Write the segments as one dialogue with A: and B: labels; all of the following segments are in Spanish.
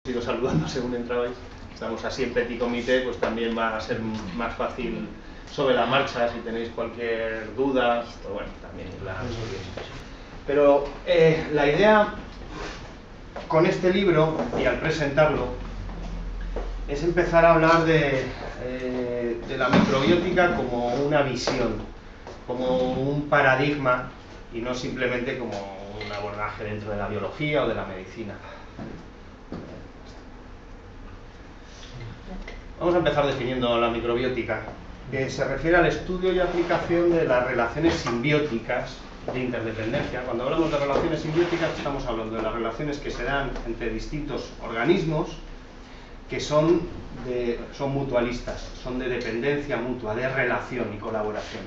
A: ido saludando según entrabais. Estamos así en petit comité, pues también va a ser más fácil sobre la marcha si tenéis cualquier duda, pues bueno, también la resolvéis. Pero la idea con este libro, y al presentarlo, es empezar a hablar de la microbiótica como una visión, como un paradigma, y no simplemente como un abordaje dentro de la biología o de la medicina. Vamos a empezar definiendo la microbiótica, que se refiere al estudio y aplicación de las relaciones simbióticas de interdependencia. Cuando hablamos de relaciones simbióticas estamos hablando de las relaciones que se dan entre distintos organismos que son mutualistas, son de dependencia mutua, de relación y colaboración.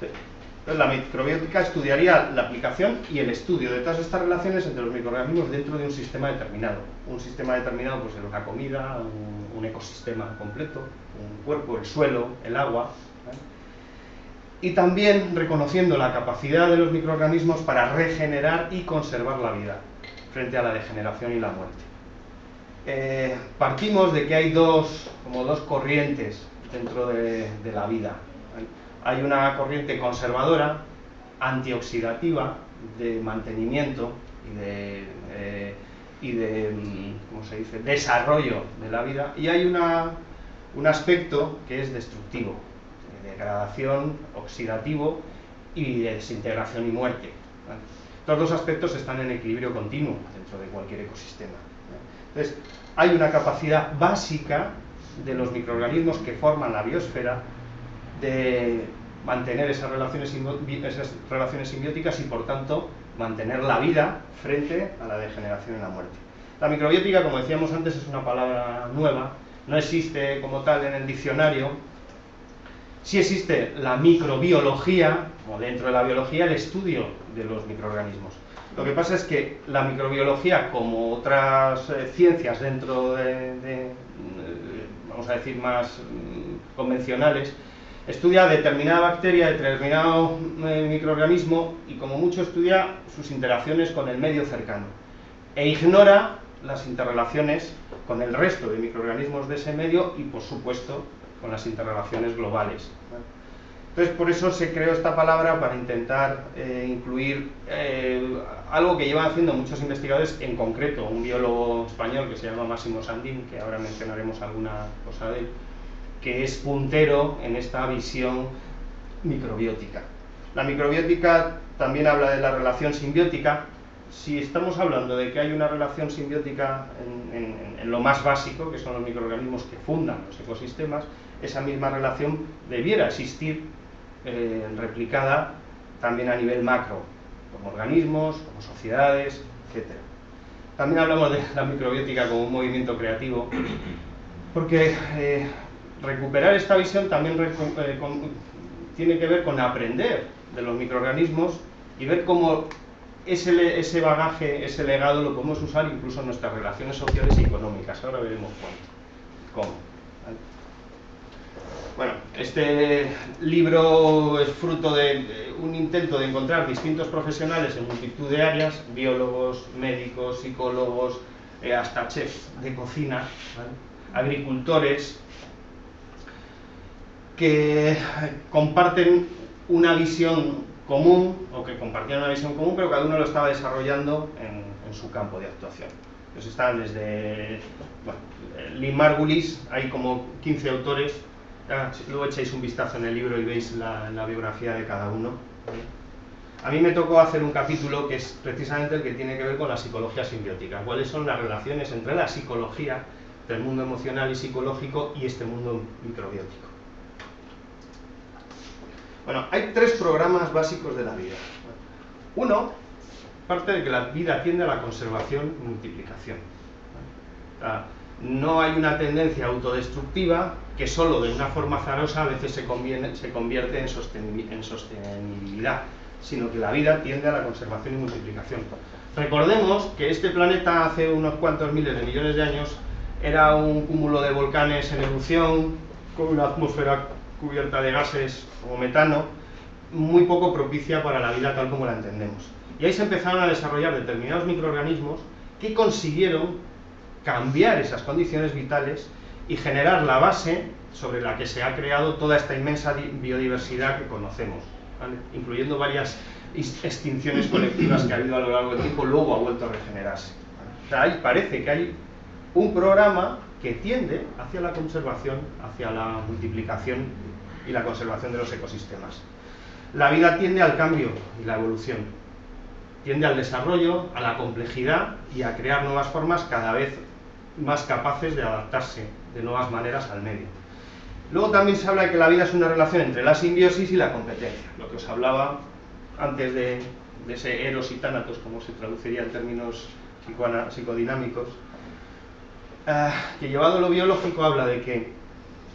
A: Entonces, la microbiótica estudiaría la aplicación y el estudio de todas estas relaciones entre los microorganismos dentro de un sistema determinado. Un sistema determinado pues es una comida, un ecosistema completo, un cuerpo, el suelo, el agua, ¿vale? Y también reconociendo la capacidad de los microorganismos para regenerar y conservar la vida frente a la degeneración y la muerte. Partimos de que hay dos corrientes dentro de la vida. Hay una corriente conservadora, antioxidativa, de mantenimiento y de ¿cómo se dice?, desarrollo de la vida, y hay un aspecto que es destructivo, de degradación, oxidativo y de desintegración y muerte, ¿vale? Estos dos aspectos están en equilibrio continuo dentro de cualquier ecosistema. Entonces, hay una capacidad básica de los microorganismos que forman la biosfera de mantener esas relaciones simbióticas y, por tanto, mantener la vida frente a la degeneración y la muerte. La microbiótica, como decíamos antes, es una palabra nueva, no existe como tal en el diccionario. Sí existe la microbiología, o dentro de la biología, el estudio de los microorganismos. Lo que pasa es que la microbiología, como otras ciencias dentro vamos a decir, más convencionales, estudia determinada bacteria, determinado microorganismo y como mucho estudia sus interacciones con el medio cercano e ignora las interrelaciones con el resto de microorganismos de ese medio y, por supuesto, con las interrelaciones globales. Entonces, por eso se creó esta palabra para intentar incluir algo que llevan haciendo muchos investigadores, en concreto un biólogo español que se llama Máximo Sandín, que ahora mencionaremos alguna cosa de él, que es puntero en esta visión microbiótica. La microbiótica también habla de la relación simbiótica. Si estamos hablando de que hay una relación simbiótica en lo más básico, que son los microorganismos que fundan los ecosistemas, esa misma relación debiera existir replicada también a nivel macro, como organismos, como sociedades, etc. También hablamos de la microbiótica como un movimiento creativo, porque recuperar esta visión también tiene que ver con aprender de los microorganismos y ver cómo ese bagaje, ese legado lo podemos usar incluso en nuestras relaciones sociales y económicas. Ahora veremos cómo. ¿Vale? Bueno, este libro es fruto de un intento de encontrar distintos profesionales en multitud de áreas, biólogos, médicos, psicólogos, hasta chefs de cocina, ¿vale?, agricultores, que comparten una visión común, o que compartían una visión común, pero cada uno lo estaba desarrollando en su campo de actuación. Entonces están desde Lynn Margulis, hay como 15 autores. Luego echáis un vistazo en el libro y veis la biografía de cada uno. A mí me tocó hacer un capítulo que es precisamente el que tiene que ver con la psicología simbiótica. ¿Cuáles son las relaciones entre la psicología, del mundo emocional y psicológico, y este mundo microbiótico? Bueno, hay tres programas básicos de la vida. Uno, parte de que la vida tiende a la conservación y multiplicación. No hay una tendencia autodestructiva que solo de una forma azarosa a veces se convierte en sostenibilidad, sino que la vida tiende a la conservación y multiplicación. Recordemos que este planeta hace unos cuantos miles de millones de años era un cúmulo de volcanes en erupción, con una atmósfera cubierta de gases como metano, muy poco propicia para la vida tal como la entendemos. Y ahí se empezaron a desarrollar determinados microorganismos que consiguieron cambiar esas condiciones vitales y generar la base sobre la que se ha creado toda esta inmensa biodiversidad que conocemos, ¿vale? Incluyendo varias extinciones colectivas que ha habido a lo largo del tiempo, luego ha vuelto a regenerarse, ¿vale? O sea, ahí parece que hay un programa que tiende hacia la conservación, hacia la multiplicación y la conservación de los ecosistemas. La vida tiende al cambio y la evolución, tiende al desarrollo, a la complejidad y a crear nuevas formas cada vez más capaces de adaptarse de nuevas maneras al medio. Luego también se habla de que la vida es una relación entre la simbiosis y la competencia, lo que os hablaba antes de ese eros y tánatos, como se traduciría en términos psicodinámicos, que llevado a lo biológico habla de que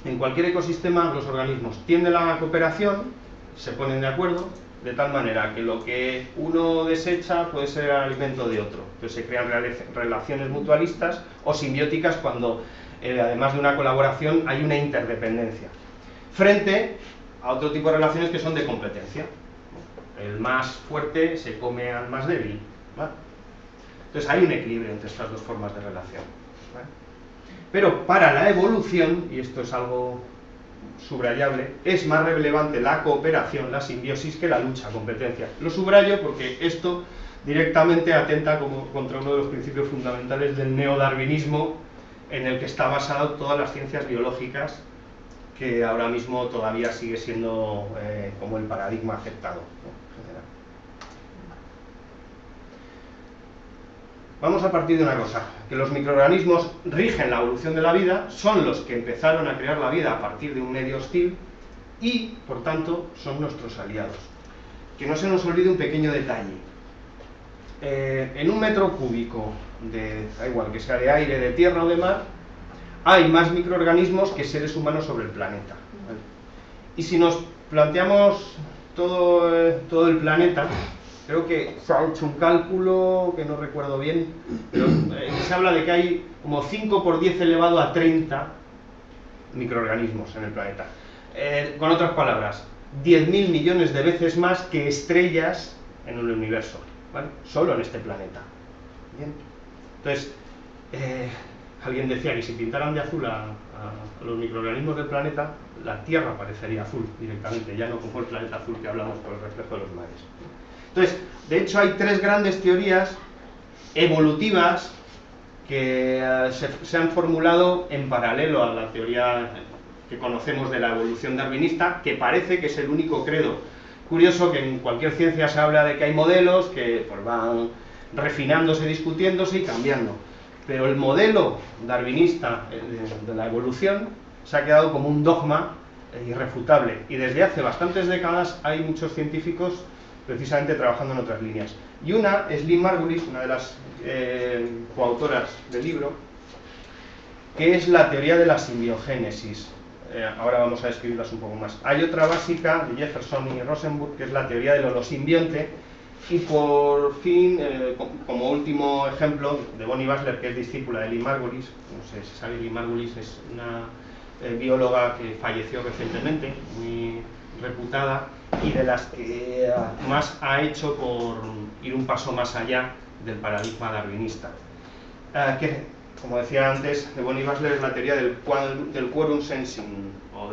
A: en cualquier ecosistema los organismos tienden a la cooperación, se ponen de acuerdo, de tal manera que lo que uno desecha puede ser el alimento de otro. Entonces se crean relaciones mutualistas o simbióticas cuando, además de una colaboración, hay una interdependencia. Frente a otro tipo de relaciones que son de competencia. El más fuerte se come al más débil, ¿vale? Entonces hay un equilibrio entre estas dos formas de relación, ¿vale? Pero para la evolución, y esto es algo subrayable, es más relevante la cooperación, la simbiosis, que la lucha, competencia. Lo subrayo porque esto directamente atenta contra uno de los principios fundamentales del neodarwinismo, en el que está basado todas las ciencias biológicas, que ahora mismo todavía sigue siendo como el paradigma aceptado, ¿no? En general. Vamos a partir de una cosa, que los microorganismos rigen la evolución de la vida, son los que empezaron a crear la vida a partir de un medio hostil y, por tanto, son nuestros aliados. Que no se nos olvide un pequeño detalle. En un metro cúbico, da igual que sea de aire, de tierra o de mar, hay más microorganismos que seres humanos sobre el planeta, ¿vale? Y si nos planteamos todo el planeta, creo que se ha hecho un cálculo que no recuerdo bien, pero se habla de que hay como 5 por 10 elevado a 30 microorganismos en el planeta. Con otras palabras, 10.000 millones de veces más que estrellas en el universo, ¿vale? Solo en este planeta. Bien. Entonces, alguien decía que si pintaran de azul a los microorganismos del planeta, la Tierra parecería azul directamente, ya no como el planeta azul que hablamos por el reflejo de los mares. Entonces, de hecho hay 3 grandes teorías evolutivas que se han formulado en paralelo a la teoría que conocemos de la evolución darwinista, que parece que es el único credo. Curioso que en cualquier ciencia se habla de que hay modelos que pues, van refinándose, discutiéndose y cambiando. Pero el modelo darwinista de la evolución se ha quedado como un dogma irrefutable. Y desde hace bastantes décadas hay muchos científicos precisamente trabajando en otras líneas. Y una es Lynn Margulis, una de las coautoras del libro, que es la teoría de la simbiogénesis. Ahora vamos a describirlas un poco más. Hay otra básica de Jefferson y Rosenburg, que es la teoría del holosimbionte. Y por fin, como último ejemplo, de Bonnie Basler, que es discípula de Lynn Margulis. No sé si sabe, Lynn Margulis es una bióloga que falleció recientemente, muy reputada, y de las que más ha hecho por ir un paso más allá del paradigma darwinista. Que, como decía antes, de Bonnie Basler es la teoría del quorum sensing, o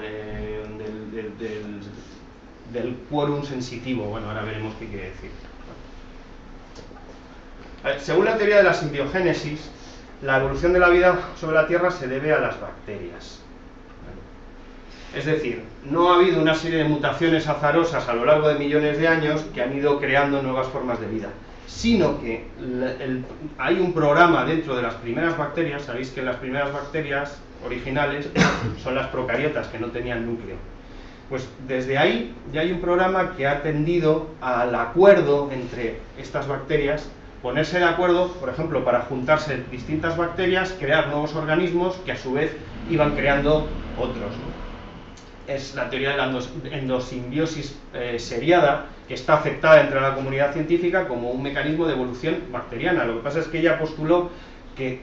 A: del quórum sensitivo. Bueno, ahora veremos qué quiere decir. Según la teoría de la simbiogénesis, la evolución de la vida sobre la Tierra se debe a las bacterias. Es decir, no ha habido una serie de mutaciones azarosas a lo largo de millones de años que han ido creando nuevas formas de vida, sino que hay un programa dentro de las primeras bacterias. Sabéis que las primeras bacterias originales son las procariotas, que no tenían núcleo. Pues desde ahí ya hay un programa que ha tendido al acuerdo entre estas bacterias, ponerse de acuerdo, por ejemplo, para juntarse distintas bacterias, crear nuevos organismos que a su vez iban creando otros, ¿no? Es la teoría de la endosimbiosis seriada, que está aceptada entre la comunidad científica como un mecanismo de evolución bacteriana. Lo que pasa es que ella postuló que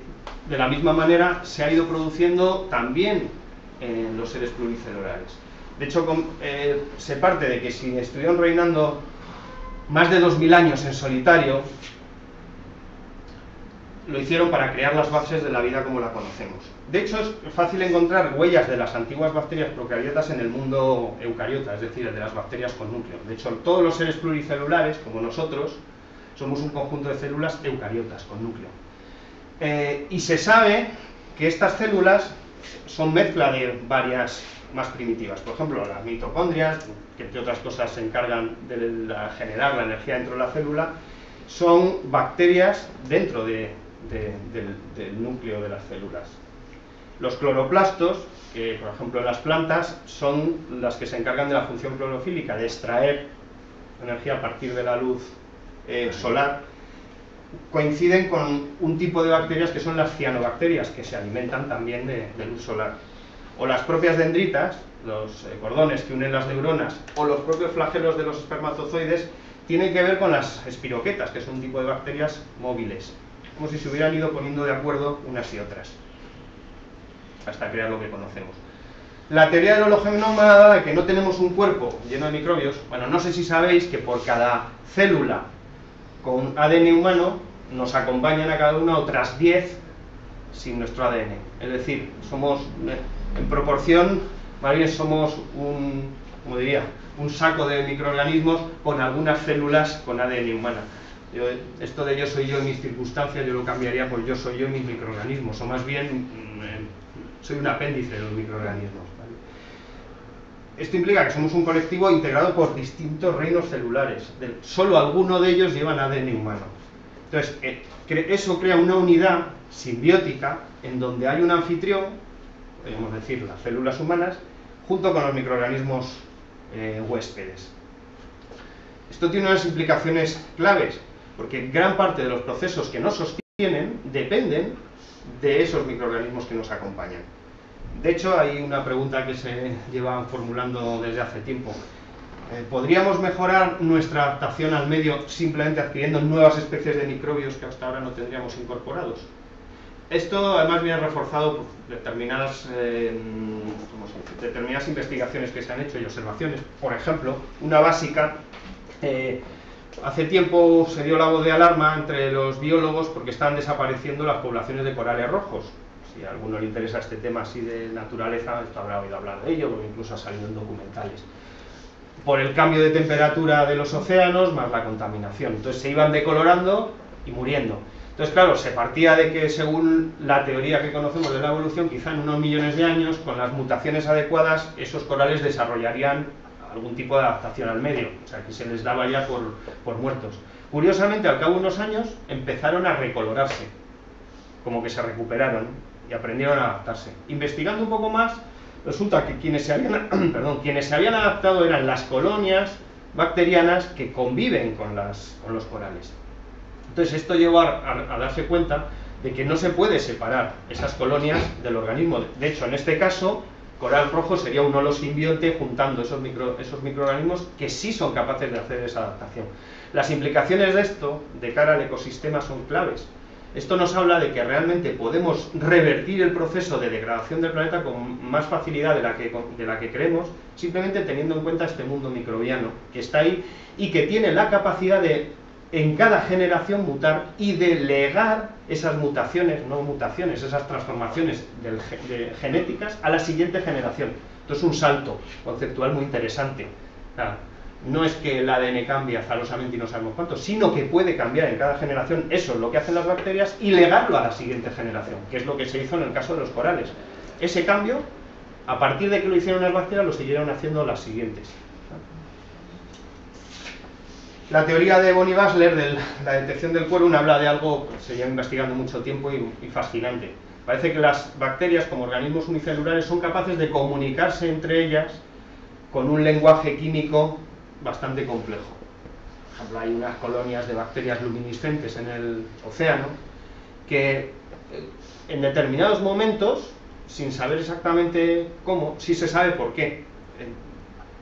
A: de la misma manera se ha ido produciendo también en los seres pluricelulares. De hecho, se parte de que si estuvieron reinando más de 2000 años en solitario, lo hicieron para crear las bases de la vida como la conocemos. De hecho, es fácil encontrar huellas de las antiguas bacterias procariotas en el mundo eucariota, es decir, de las bacterias con núcleo. De hecho, todos los seres pluricelulares, como nosotros, somos un conjunto de células eucariotas con núcleo. Y se sabe que estas células son mezcla de varias más primitivas. Por ejemplo, las mitocondrias, que entre otras cosas se encargan de generar la energía dentro de la célula, son bacterias dentro del núcleo de las células. Los cloroplastos, que por ejemplo en las plantas, son las que se encargan de la función clorofílica, de extraer energía a partir de la luz solar. Coinciden con un tipo de bacterias que son las cianobacterias, que se alimentan también de luz solar. O las propias dendritas, los cordones que unen las neuronas, o los propios flagelos de los espermatozoides, tienen que ver con las espiroquetas, que son un tipo de bacterias móviles, como si se hubieran ido poniendo de acuerdo unas y otras, hasta crear lo que conocemos. La teoría del hologenoma da que no tenemos un cuerpo lleno de microbios. Bueno, no sé si sabéis que por cada célula con ADN humano nos acompañan a cada una otras 10 sin nuestro ADN. Es decir, somos, en proporción, más bien somos como diría, un saco de microorganismos con algunas células con ADN humana. Esto de yo soy yo en mis circunstancias, yo lo cambiaría por yo soy yo en mis microorganismos, o más bien soy un apéndice de los microorganismos. ¿Vale? Esto implica que somos un colectivo integrado por distintos reinos celulares. Solo alguno de ellos llevan ADN humano. Entonces, eso crea una unidad simbiótica en donde hay un anfitrión, podríamos decir las células humanas, junto con los microorganismos huéspedes. Esto tiene unas implicaciones claves, porque gran parte de los procesos que nos sostienen dependen de esos microorganismos que nos acompañan. De hecho, hay una pregunta que se lleva formulando desde hace tiempo. ¿Podríamos mejorar nuestra adaptación al medio simplemente adquiriendo nuevas especies de microbios que hasta ahora no tendríamos incorporados? Esto además viene reforzado por determinadas investigaciones que se han hecho y observaciones. Por ejemplo, una básica, hace tiempo se dio la voz de alarma entre los biólogos porque estaban desapareciendo las poblaciones de corales rojos. Si a alguno le interesa este tema así de naturaleza, esto habrá oído hablar de ello, porque incluso ha salido en documentales. Por el cambio de temperatura de los océanos, más la contaminación. Entonces se iban decolorando y muriendo. Entonces, claro, se partía de que según la teoría que conocemos de la evolución, quizá en unos millones de años, con las mutaciones adecuadas, esos corales desarrollarían algún tipo de adaptación al medio, o sea, que se les daba ya por muertos. Curiosamente, al cabo de unos años, empezaron a recolorarse, como que se recuperaron y aprendieron a adaptarse. Investigando un poco más, resulta que quienes se habían adaptado eran las colonias bacterianas que conviven con los corales. Entonces esto llevó a darse cuenta de que no se puede separar esas colonias del organismo. De hecho, en este caso, coral rojo sería un holosimbionte juntando esos microorganismos que sí son capaces de hacer esa adaptación. Las implicaciones de esto, de cara al ecosistema, son claves. Esto nos habla de que realmente podemos revertir el proceso de degradación del planeta con más facilidad de la que creemos, simplemente teniendo en cuenta este mundo microbiano que está ahí y que tiene la capacidad de en cada generación mutar y de legar esas mutaciones, no mutaciones, esas transformaciones genéticas a la siguiente generación. Esto es un salto conceptual muy interesante. No es que el ADN cambie azarosamente y no sabemos cuánto, sino que puede cambiar en cada generación. Eso es lo que hacen las bacterias y legarlo a la siguiente generación, que es lo que se hizo en el caso de los corales. Ese cambio, a partir de que lo hicieron las bacterias, lo siguieron haciendo las siguientes. La teoría de Bonnie Basler de la detección del quórum habla de algo que se lleva investigando mucho tiempo y fascinante. Parece que las bacterias, como organismos unicelulares, son capaces de comunicarse entre ellas con un lenguaje químico bastante complejo. Por ejemplo, hay unas colonias de bacterias luminiscentes en el océano que en determinados momentos, sin saber exactamente cómo, sí se sabe por qué.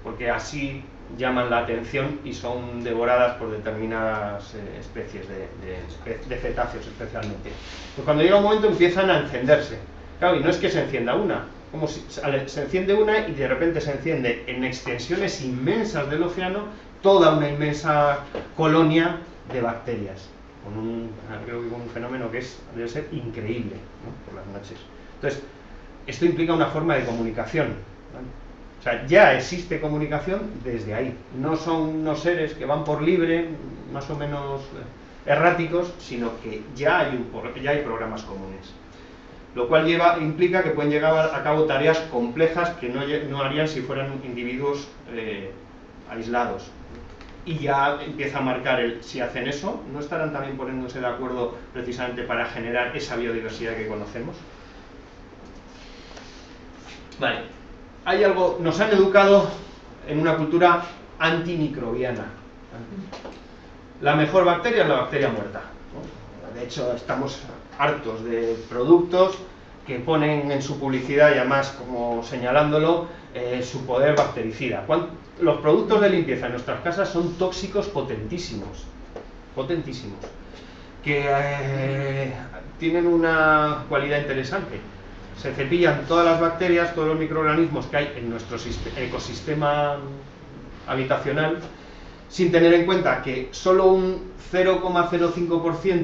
A: Porque así llaman la atención y son devoradas por determinadas especies de cetáceos especialmente. Pues cuando llega un momento empiezan a encenderse. Claro, y no es que se encienda una, como si se enciende una y de repente se enciende en extensiones inmensas del océano toda una inmensa colonia de bacterias. creo que con un fenómeno que debe ser increíble, ¿no? Por las noches. Entonces, esto implica una forma de comunicación, ¿vale? O sea, ya existe comunicación desde ahí. No son unos seres que van por libre, más o menos erráticos, sino que ya hay programas comunes. Lo cual implica que pueden llevar a cabo tareas complejas que no harían si fueran individuos aislados. Y ya empieza a marcar si hacen eso, ¿no estarán también poniéndose de acuerdo precisamente para generar esa biodiversidad que conocemos? Vale, hay algo, nos han educado en una cultura antimicrobiana. La mejor bacteria es la bacteria muerta, ¿no? De hecho, estamos hartos de productos que ponen en su publicidad, y además como señalándolo, su poder bactericida. Los productos de limpieza en nuestras casas son tóxicos potentísimos, que tienen una cualidad interesante. Se cepillan todas las bacterias, todos los microorganismos que hay en nuestro ecosistema habitacional, sin tener en cuenta que solo un 0,05%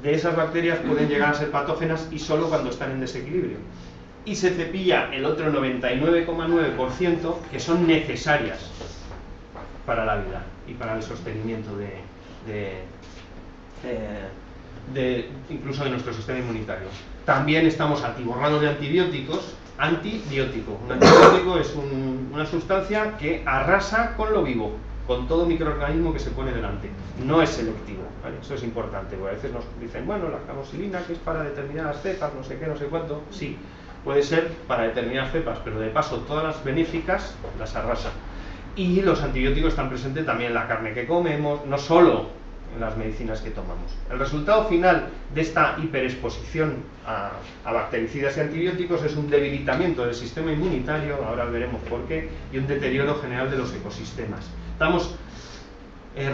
A: de esas bacterias pueden llegar a ser patógenas, y solo cuando están en desequilibrio. Y se cepilla el otro 99,9% que son necesarias para la vida y para el sostenimiento incluso de nuestro sistema inmunitario. También estamos atiborrados de antibióticos. Un antibiótico es una sustancia que arrasa con lo vivo, con todo microorganismo que se pone delante. No es selectivo, ¿vale? Eso es importante, porque a veces nos dicen, bueno, la camosilina, que es para determinadas cepas, no sé qué, no sé cuánto. Sí, puede ser para determinadas cepas, pero de paso todas las benéficas las arrasa. Y los antibióticos están presentes también en la carne que comemos, no solo en las medicinas que tomamos. El resultado final de esta hiperexposición a bactericidas y antibióticos es un debilitamiento del sistema inmunitario, ahora veremos por qué, y un deterioro general de los ecosistemas. Estamos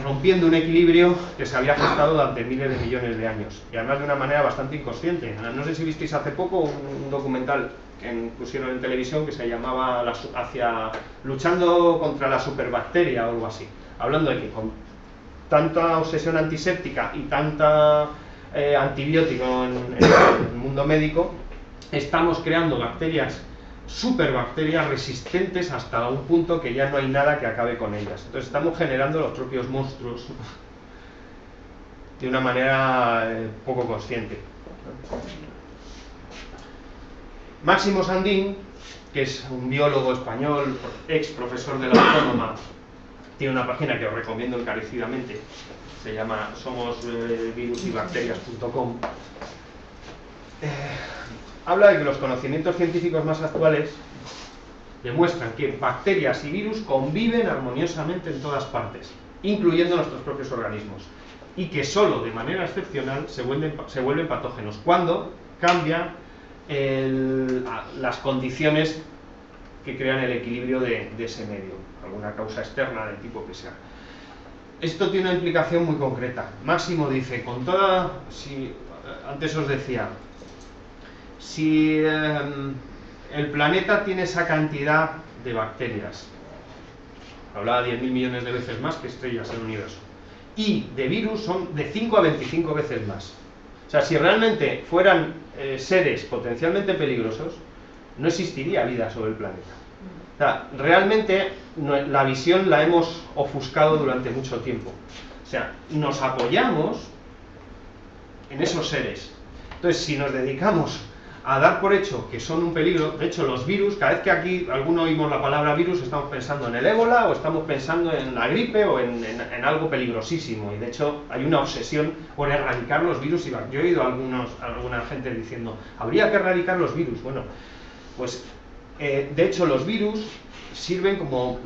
A: rompiendo un equilibrio que se había gestado durante miles de millones de años, y además de una manera bastante inconsciente. No sé si visteis hace poco un documental que pusieron en televisión que se llamaba Luchando contra la superbacteria o algo así, hablando de que con tanta obsesión antiséptica y tanta antibiótico en el mundo médico, estamos creando superbacterias resistentes hasta un punto que ya no hay nada que acabe con ellas. Entonces estamos generando los propios monstruos de una manera poco consciente. Máximo Sandín, que es un biólogo español, ex profesor de la Autónoma, tiene una página que os recomiendo encarecidamente, se llama somosvirusyBacterias.com. Habla de que los conocimientos científicos más actuales demuestran que bacterias y virus conviven armoniosamente en todas partes, incluyendo nuestros propios organismos, y que solo de manera excepcional se vuelven patógenos cuando cambian las condiciones que crean el equilibrio de ese medio, alguna causa externa del tipo que sea. Esto tiene una implicación muy concreta. Máximo dice, antes os decía, si el planeta tiene esa cantidad de bacterias, hablaba de 10.000 millones de veces más que estrellas en el universo, y de virus son de 5 a 25 veces más. O sea, si realmente fueran seres potencialmente peligrosos, no existiría vida sobre el planeta. O sea, realmente la visión la hemos ofuscado durante mucho tiempo. O sea, nos apoyamos en esos seres. Entonces, si nos dedicamos a dar por hecho que son un peligro, de hecho los virus, cada vez que aquí alguno oímos la palabra virus, estamos pensando en el ébola o estamos pensando en la gripe o en algo peligrosísimo, y de hecho hay una obsesión por erradicar los virus. Yo he oído a alguna gente diciendo, habría que erradicar los virus. Bueno, pues de hecho los virus sirven como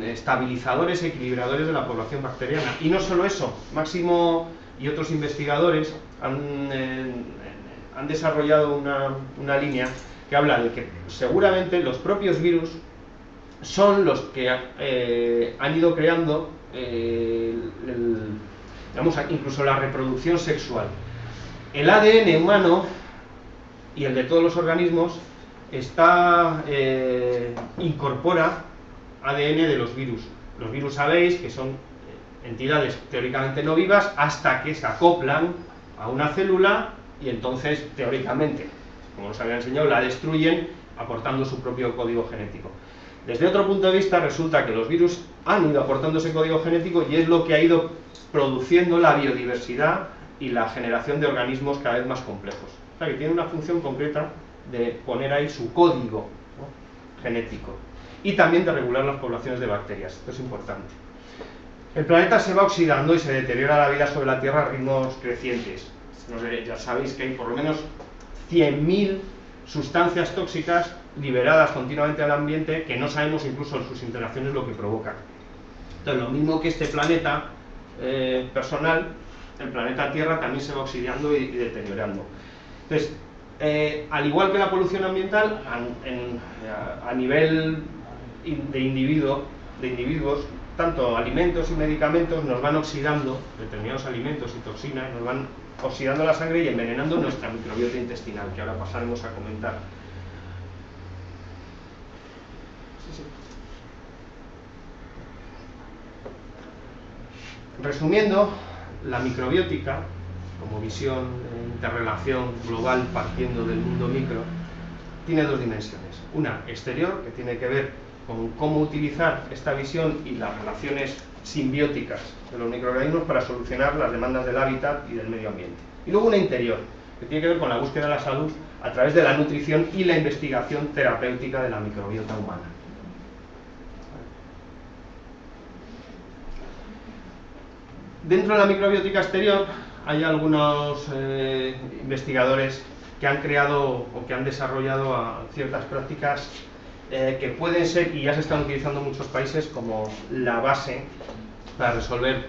A: estabilizadores, equilibradores de la población bacteriana. Y no solo eso, Máximo y otros investigadores han desarrollado una línea que habla de que seguramente los propios virus son los que han ido creando incluso la reproducción sexual. El ADN humano y el de todos los organismos incorpora ADN de los virus. Los virus sabéis que son entidades teóricamente no vivas hasta que se acoplan a una célula y entonces, teóricamente, como nos había enseñado, la destruyen aportando su propio código genético. Desde otro punto de vista, resulta que los virus han ido aportando ese código genético y es lo que ha ido produciendo la biodiversidad y la generación de organismos cada vez más complejos. O sea, que tiene una función concreta de poner ahí su código, ¿no?, genético, y también de regular las poblaciones de bacterias. Esto es importante. El planeta se va oxidando y se deteriora la vida sobre la Tierra a ritmos crecientes. Ya sabéis que hay por lo menos 100.000 sustancias tóxicas liberadas continuamente al ambiente que no sabemos incluso en sus interacciones lo que provocan. Entonces, lo mismo que este planeta personal, el planeta Tierra también se va oxidando y deteriorando. Entonces, al igual que la polución ambiental, a nivel de individuos, tanto alimentos y medicamentos nos van oxidando, determinados alimentos y toxinas, nos van oxidando la sangre y envenenando nuestra microbiota intestinal, que ahora pasaremos a comentar. Resumiendo, la microbiótica, como visión de interrelación global partiendo del mundo micro, tiene dos dimensiones. Una exterior, que tiene que ver con cómo utilizar esta visión y las relaciones simbióticas de los microorganismos para solucionar las demandas del hábitat y del medio ambiente. Y luego una interior, que tiene que ver con la búsqueda de la salud a través de la nutrición y la investigación terapéutica de la microbiota humana. Dentro de la microbiótica exterior hay algunos investigadores que han creado o que han desarrollado ciertas prácticas que pueden ser, y ya se están utilizando en muchos países, como la base para resolver.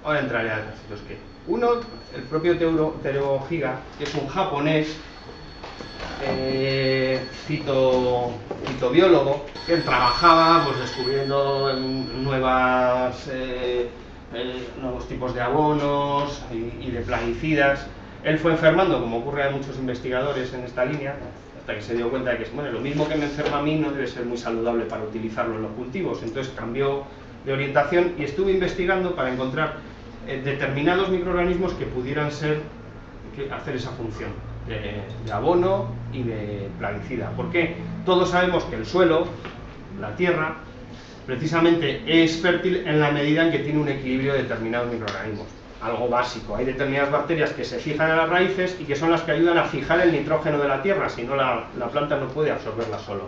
A: Ahora entraré a los que. Uno, el propio Teruo Higa, que es un japonés fitobiólogo, que trabajaba pues, descubriendo nuevos tipos de abonos y de plaguicidas. Él fue enfermando, como ocurre a muchos investigadores en esta línea, hasta que se dio cuenta de que bueno, lo mismo que me enferma a mí no debe ser muy saludable para utilizarlo en los cultivos. Entonces cambió de orientación y estuve investigando para encontrar determinados microorganismos que pudieran hacer esa función de abono y de plaguicida. Porque todos sabemos que el suelo, la tierra, precisamente es fértil en la medida en que tiene un equilibrio de determinados microorganismos. Algo básico. Hay determinadas bacterias que se fijan en las raíces y que son las que ayudan a fijar el nitrógeno de la tierra, si no la planta no puede absorberla sola,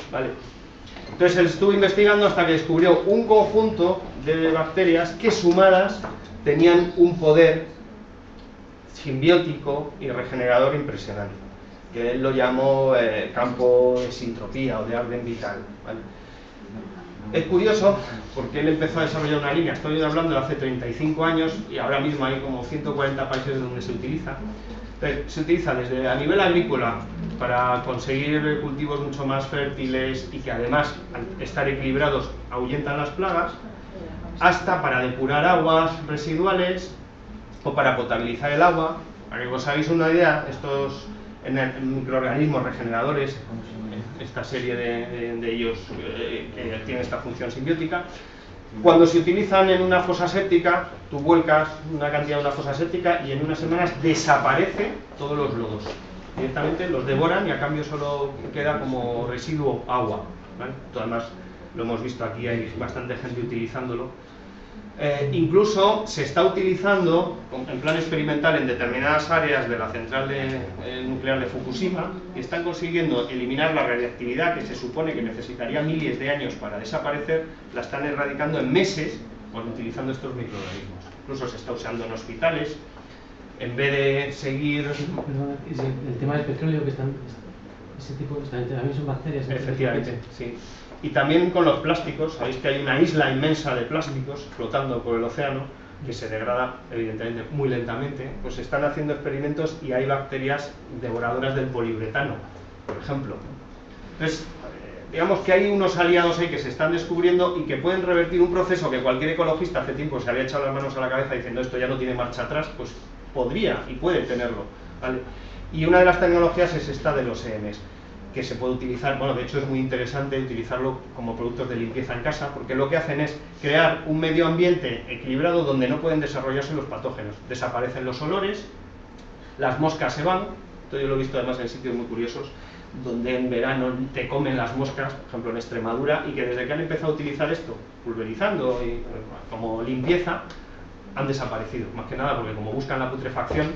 A: ¿vale? Entonces él estuvo investigando hasta que descubrió un conjunto de bacterias que sumadas tenían un poder simbiótico y regenerador impresionante, que él lo llamó campo de sintropía o de orden vital, ¿vale? Es curioso porque él empezó a desarrollar una línea, estoy hablando de hace 35 años y ahora mismo hay como 140 países donde se utiliza. Se utiliza desde a nivel agrícola para conseguir cultivos mucho más fértiles y que además, al estar equilibrados, ahuyentan las plagas, hasta para depurar aguas residuales o para potabilizar el agua. Para que os hagáis una idea, estos microorganismos regeneradores, esta serie de ellos que tienen esta función simbiótica, cuando se utilizan en una fosa séptica, tú vuelcas una cantidad de una fosa séptica y en unas semanas desaparecen todos los lodos. Directamente los devoran y a cambio solo queda como residuo agua, ¿vale? Además, lo hemos visto aquí, hay bastante gente utilizándolo. Incluso se está utilizando en plan experimental en determinadas áreas de la central nuclear de Fukushima, y están consiguiendo eliminar la radiactividad que se supone que necesitaría miles de años para desaparecer, la están erradicando en meses utilizando estos microorganismos. Incluso se está usando en hospitales, en vez de seguir...
B: Perdón, el tema del petróleo, que están, ese tipo, también son bacterias.
A: Efectivamente, sí. Y también con los plásticos, sabéis que hay una isla inmensa de plásticos flotando por el océano, que se degrada evidentemente muy lentamente. Pues se están haciendo experimentos y hay bacterias devoradoras del poliuretano, por ejemplo. Entonces, digamos que hay unos aliados ahí que se están descubriendo y que pueden revertir un proceso que cualquier ecologista hace tiempo se había echado las manos a la cabeza diciendo esto ya no tiene marcha atrás, pues podría y puede tenerlo, ¿vale? Y una de las tecnologías es esta de los EMs, que se puede utilizar, bueno, de hecho es muy interesante utilizarlo como productos de limpieza en casa, porque lo que hacen es crear un medio ambiente equilibrado donde no pueden desarrollarse los patógenos. Desaparecen los olores, las moscas se van. Esto yo lo he visto además en sitios muy curiosos, donde en verano te comen las moscas, por ejemplo en Extremadura, y que desde que han empezado a utilizar esto, pulverizando y como limpieza, han desaparecido. Más que nada porque como buscan la putrefacción,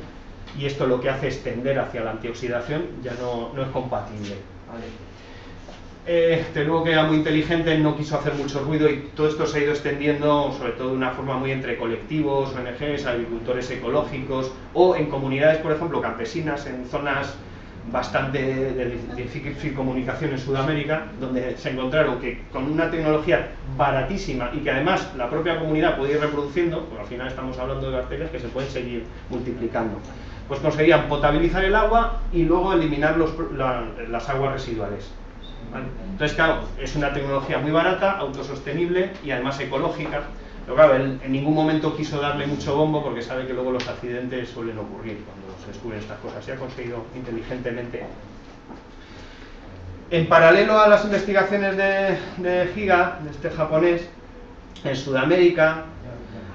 A: y esto lo que hace es tender hacia la antioxidación, ya no es compatible. ¿Vale? Luego que era muy inteligente, no quiso hacer mucho ruido y todo esto se ha ido extendiendo, sobre todo de una forma muy entre colectivos, ONGs, agricultores ecológicos o en comunidades, por ejemplo, campesinas, en zonas bastante de difícil comunicación en Sudamérica, donde se encontraron que con una tecnología baratísima y que además la propia comunidad puede ir reproduciendo, porque al final estamos hablando de bacterias que se pueden seguir multiplicando, pues conseguían potabilizar el agua y luego eliminar las aguas residuales. ¿Vale? Entonces, claro, es una tecnología muy barata, autosostenible y además ecológica. Pero claro, él en ningún momento quiso darle mucho bombo porque sabe que luego los accidentes suelen ocurrir cuando se descubren estas cosas. Se ha conseguido inteligentemente. En paralelo a las investigaciones de Higa, de este japonés, en Sudamérica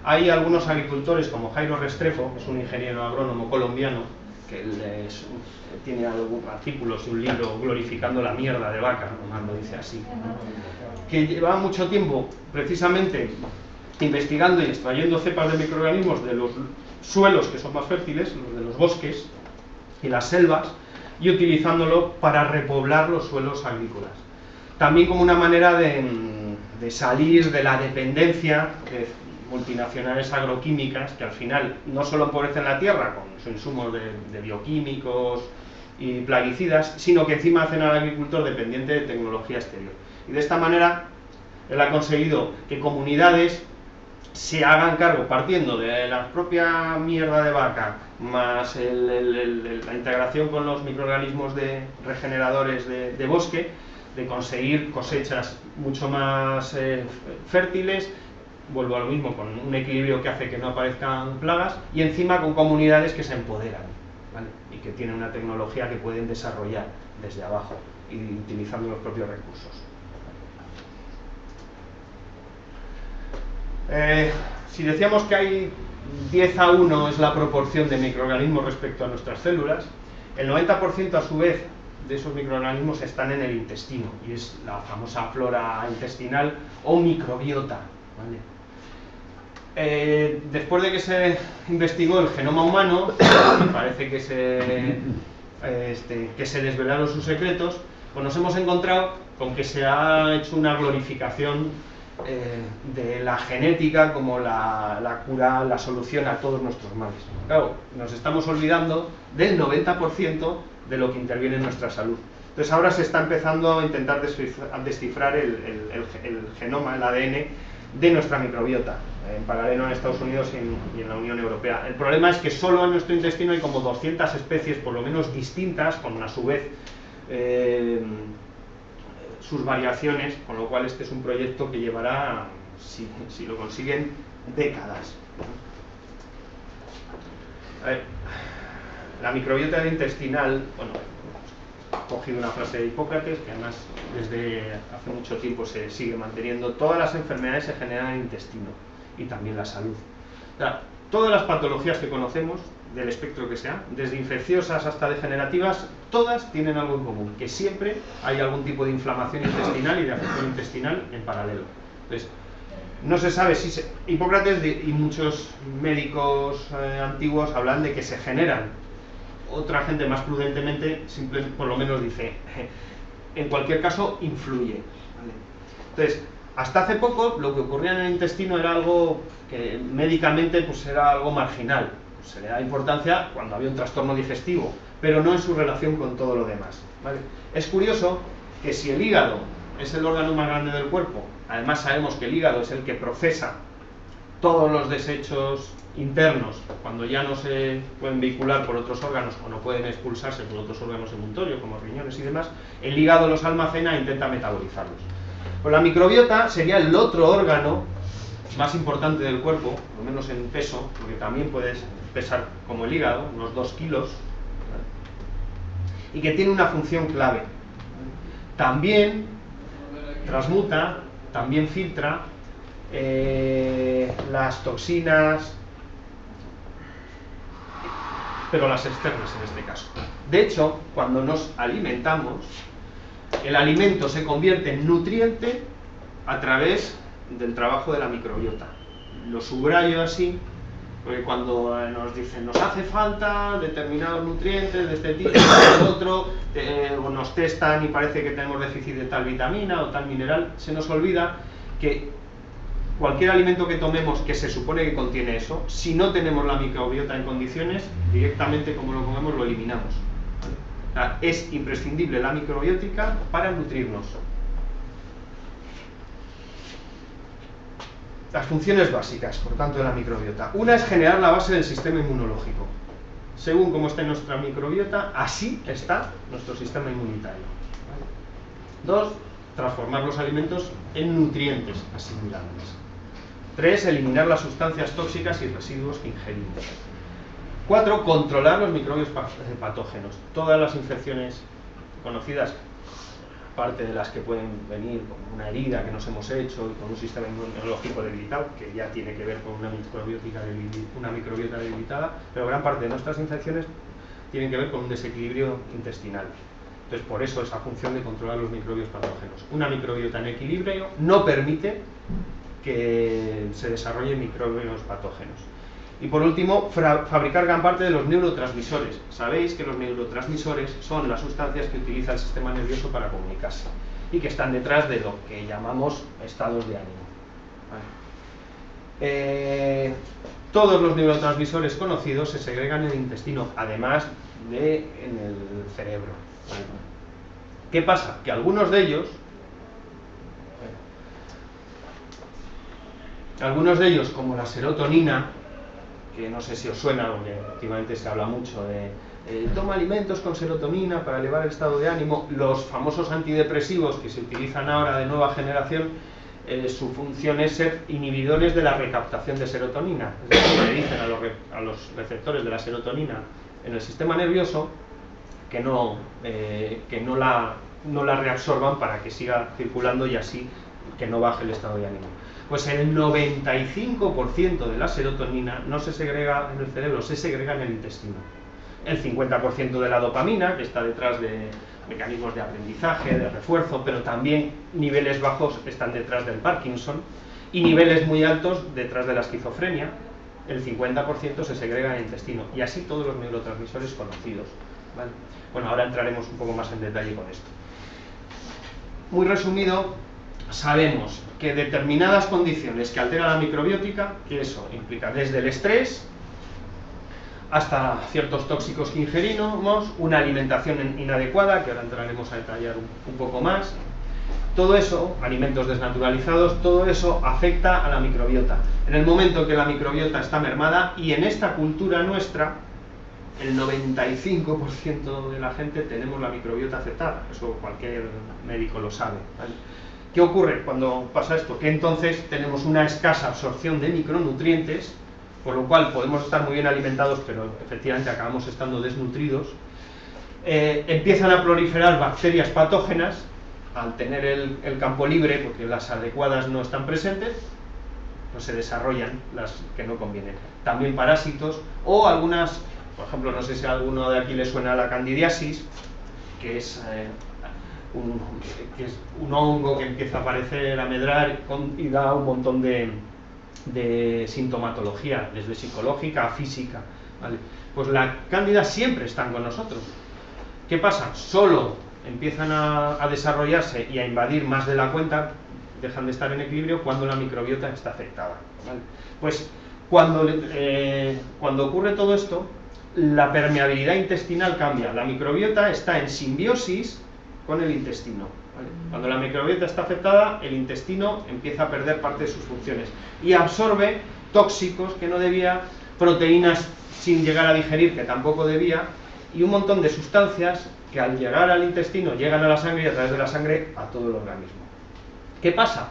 A: hay algunos agricultores como Jairo Restrepo, que es un ingeniero agrónomo colombiano, que tiene artículos y un libro glorificando la mierda de vaca, lo dice así, que lleva mucho tiempo precisamente investigando y extrayendo cepas de microorganismos de los suelos que son más fértiles, los de los bosques y las selvas, y utilizándolo para repoblar los suelos agrícolas. También como una manera de salir de la dependencia de multinacionales agroquímicas que al final no solo empobrecen la tierra con su insumo de bioquímicos y plaguicidas, sino que encima hacen al agricultor dependiente de tecnología exterior. Y de esta manera él ha conseguido que comunidades se hagan cargo, partiendo de la propia mierda de vaca, más la integración con los microorganismos regeneradores de bosque, de conseguir cosechas mucho más fértiles. Vuelvo a lo mismo, con un equilibrio que hace que no aparezcan plagas, y encima con comunidades que se empoderan, ¿vale? Y que tienen una tecnología que pueden desarrollar desde abajo y utilizando los propios recursos. Si decíamos que hay 10:1 es la proporción de microorganismos respecto a nuestras células, el 90% a su vez de esos microorganismos están en el intestino, y es la famosa flora intestinal o microbiota, ¿vale? Después de que se investigó el genoma humano, me parece que se desvelaron sus secretos, pues nos hemos encontrado con que se ha hecho una glorificación de la genética como la cura, la solución a todos nuestros males. Claro, nos estamos olvidando del 90% de lo que interviene en nuestra salud. Entonces ahora se está empezando a intentar descifrar el genoma, el ADN de nuestra microbiota, en paralelo en Estados Unidos y en la Unión Europea. El problema es que solo en nuestro intestino hay como 200 especies, por lo menos distintas, con a su vez sus variaciones, con lo cual este es un proyecto que llevará, si lo consiguen, décadas. A ver, la microbiota intestinal, bueno, he cogido una frase de Hipócrates, que además desde hace mucho tiempo se sigue manteniendo: todas las enfermedades se generan en el intestino, y también la salud. O sea, todas las patologías que conocemos, del espectro que sea, desde infecciosas hasta degenerativas, todas tienen algo en común, que siempre hay algún tipo de inflamación intestinal y de afección intestinal en paralelo. Entonces, no se sabe si Hipócrates y muchos médicos antiguos hablan de que se generan. Otra gente más prudentemente por lo menos dice, en cualquier caso influye, ¿vale? Entonces, hasta hace poco lo que ocurría en el intestino era algo que médicamente pues era algo marginal. Se le da importancia cuando había un trastorno digestivo, pero no en su relación con todo lo demás, ¿vale? Es curioso que si el hígado es el órgano más grande del cuerpo, además sabemos que el hígado es el que procesa todos los desechos internos cuando ya no se pueden vehicular por otros órganos o no pueden expulsarse por otros órganos emuntorios como riñones y demás, el hígado los almacena e intenta metabolizarlos. Pues la microbiota sería el otro órgano más importante del cuerpo, por lo menos en peso, porque también puedes pesar como el hígado, unos 2 kilos, ¿vale? Y que tiene una función clave, También transmuta, también filtra las toxinas, pero las externas en este caso. De hecho, cuando nos alimentamos, el alimento se convierte en nutriente a través del trabajo de la microbiota. Lo subrayo así, porque cuando nos dicen nos hace falta determinados nutrientes de este tipo, de otro, o nos testan y parece que tenemos déficit de tal vitamina o tal mineral, se nos olvida que cualquier alimento que tomemos que se supone que contiene eso, si no tenemos la microbiota en condiciones, directamente como lo comemos lo eliminamos. O sea, es imprescindible la microbiótica para nutrirnos. Las funciones básicas, por tanto, de la microbiota. Una es generar la base del sistema inmunológico. Según cómo esté nuestra microbiota, así está nuestro sistema inmunitario. Dos, transformar los alimentos en nutrientes asimilables. Tres, eliminar las sustancias tóxicas y residuos que ingerimos. Cuatro, controlar los microbios patógenos. Todas las infecciones conocidas, parte de las que pueden venir con una herida que nos hemos hecho y con un sistema inmunológico debilitado, que ya tiene que ver con una microbiota debilitada, pero gran parte de nuestras infecciones tienen que ver con un desequilibrio intestinal. Entonces, por eso esa función de controlar los microbios patógenos. Una microbiota en equilibrio no permite que se desarrollen microbios patógenos. Y por último, fabricar gran parte de los neurotransmisores. Sabéis que los neurotransmisores son las sustancias que utiliza el sistema nervioso para comunicarse y que están detrás de lo que llamamos estados de ánimo. ¿Vale? Todos los neurotransmisores conocidos se segregan en el intestino, además de en el cerebro. ¿Vale? ¿Qué pasa? Que algunos de ellos, como la serotonina, que no sé si os suena, porque últimamente se habla mucho de toma alimentos con serotonina para elevar el estado de ánimo, los famosos antidepresivos que se utilizan ahora de nueva generación, su función es ser inhibidores de la recaptación de serotonina. Es decir, le dicen a los receptores de la serotonina en el sistema nervioso que no la reabsorban para que siga circulando y así que no baje el estado de ánimo. Pues el 95% de la serotonina no se segrega en el cerebro, se segrega en el intestino. El 50% de la dopamina, que está detrás de mecanismos de aprendizaje, de refuerzo, pero también niveles bajos están detrás del Parkinson, y niveles muy altos detrás de la esquizofrenia. El 50% se segrega en el intestino, y así todos los neurotransmisores conocidos. ¿Vale? Bueno, ahora entraremos un poco más en detalle con esto. Muy resumido, sabemos que determinadas condiciones que alteran la microbiótica, que eso implica desde el estrés hasta ciertos tóxicos que ingerimos, una alimentación inadecuada, que ahora entraremos a detallar un poco más, todo eso, alimentos desnaturalizados, todo eso afecta a la microbiota. En el momento que la microbiota está mermada, y en esta cultura nuestra, el 95% de la gente tenemos la microbiota afectada, eso cualquier médico lo sabe, ¿vale? ¿Qué ocurre cuando pasa esto? Que entonces tenemos una escasa absorción de micronutrientes, por lo cual podemos estar muy bien alimentados, pero efectivamente acabamos estando desnutridos. Empiezan a proliferar bacterias patógenas, al tener el campo libre, porque las adecuadas no están presentes, pues se desarrollan las que no convienen. También parásitos, o algunas, por ejemplo, no sé si a alguno de aquí le suena la candidiasis, que es un hongo que empieza a aparecer, a medrar y da un montón de sintomatología, desde psicológica a física, ¿vale? Pues la cándida siempre están con nosotros. ¿Qué pasa? Solo empiezan a desarrollarse y a invadir más de la cuenta, dejan de estar en equilibrio cuando la microbiota está afectada, ¿vale? Pues cuando ocurre todo esto, la permeabilidad intestinal cambia. La microbiota está en simbiosis con el intestino, ¿vale? Cuando la microbiota está afectada, el intestino empieza a perder parte de sus funciones y absorbe tóxicos que no debía, proteínas sin llegar a digerir que tampoco debía, y un montón de sustancias que al llegar al intestino llegan a la sangre y a través de la sangre a todo el organismo. ¿Qué pasa?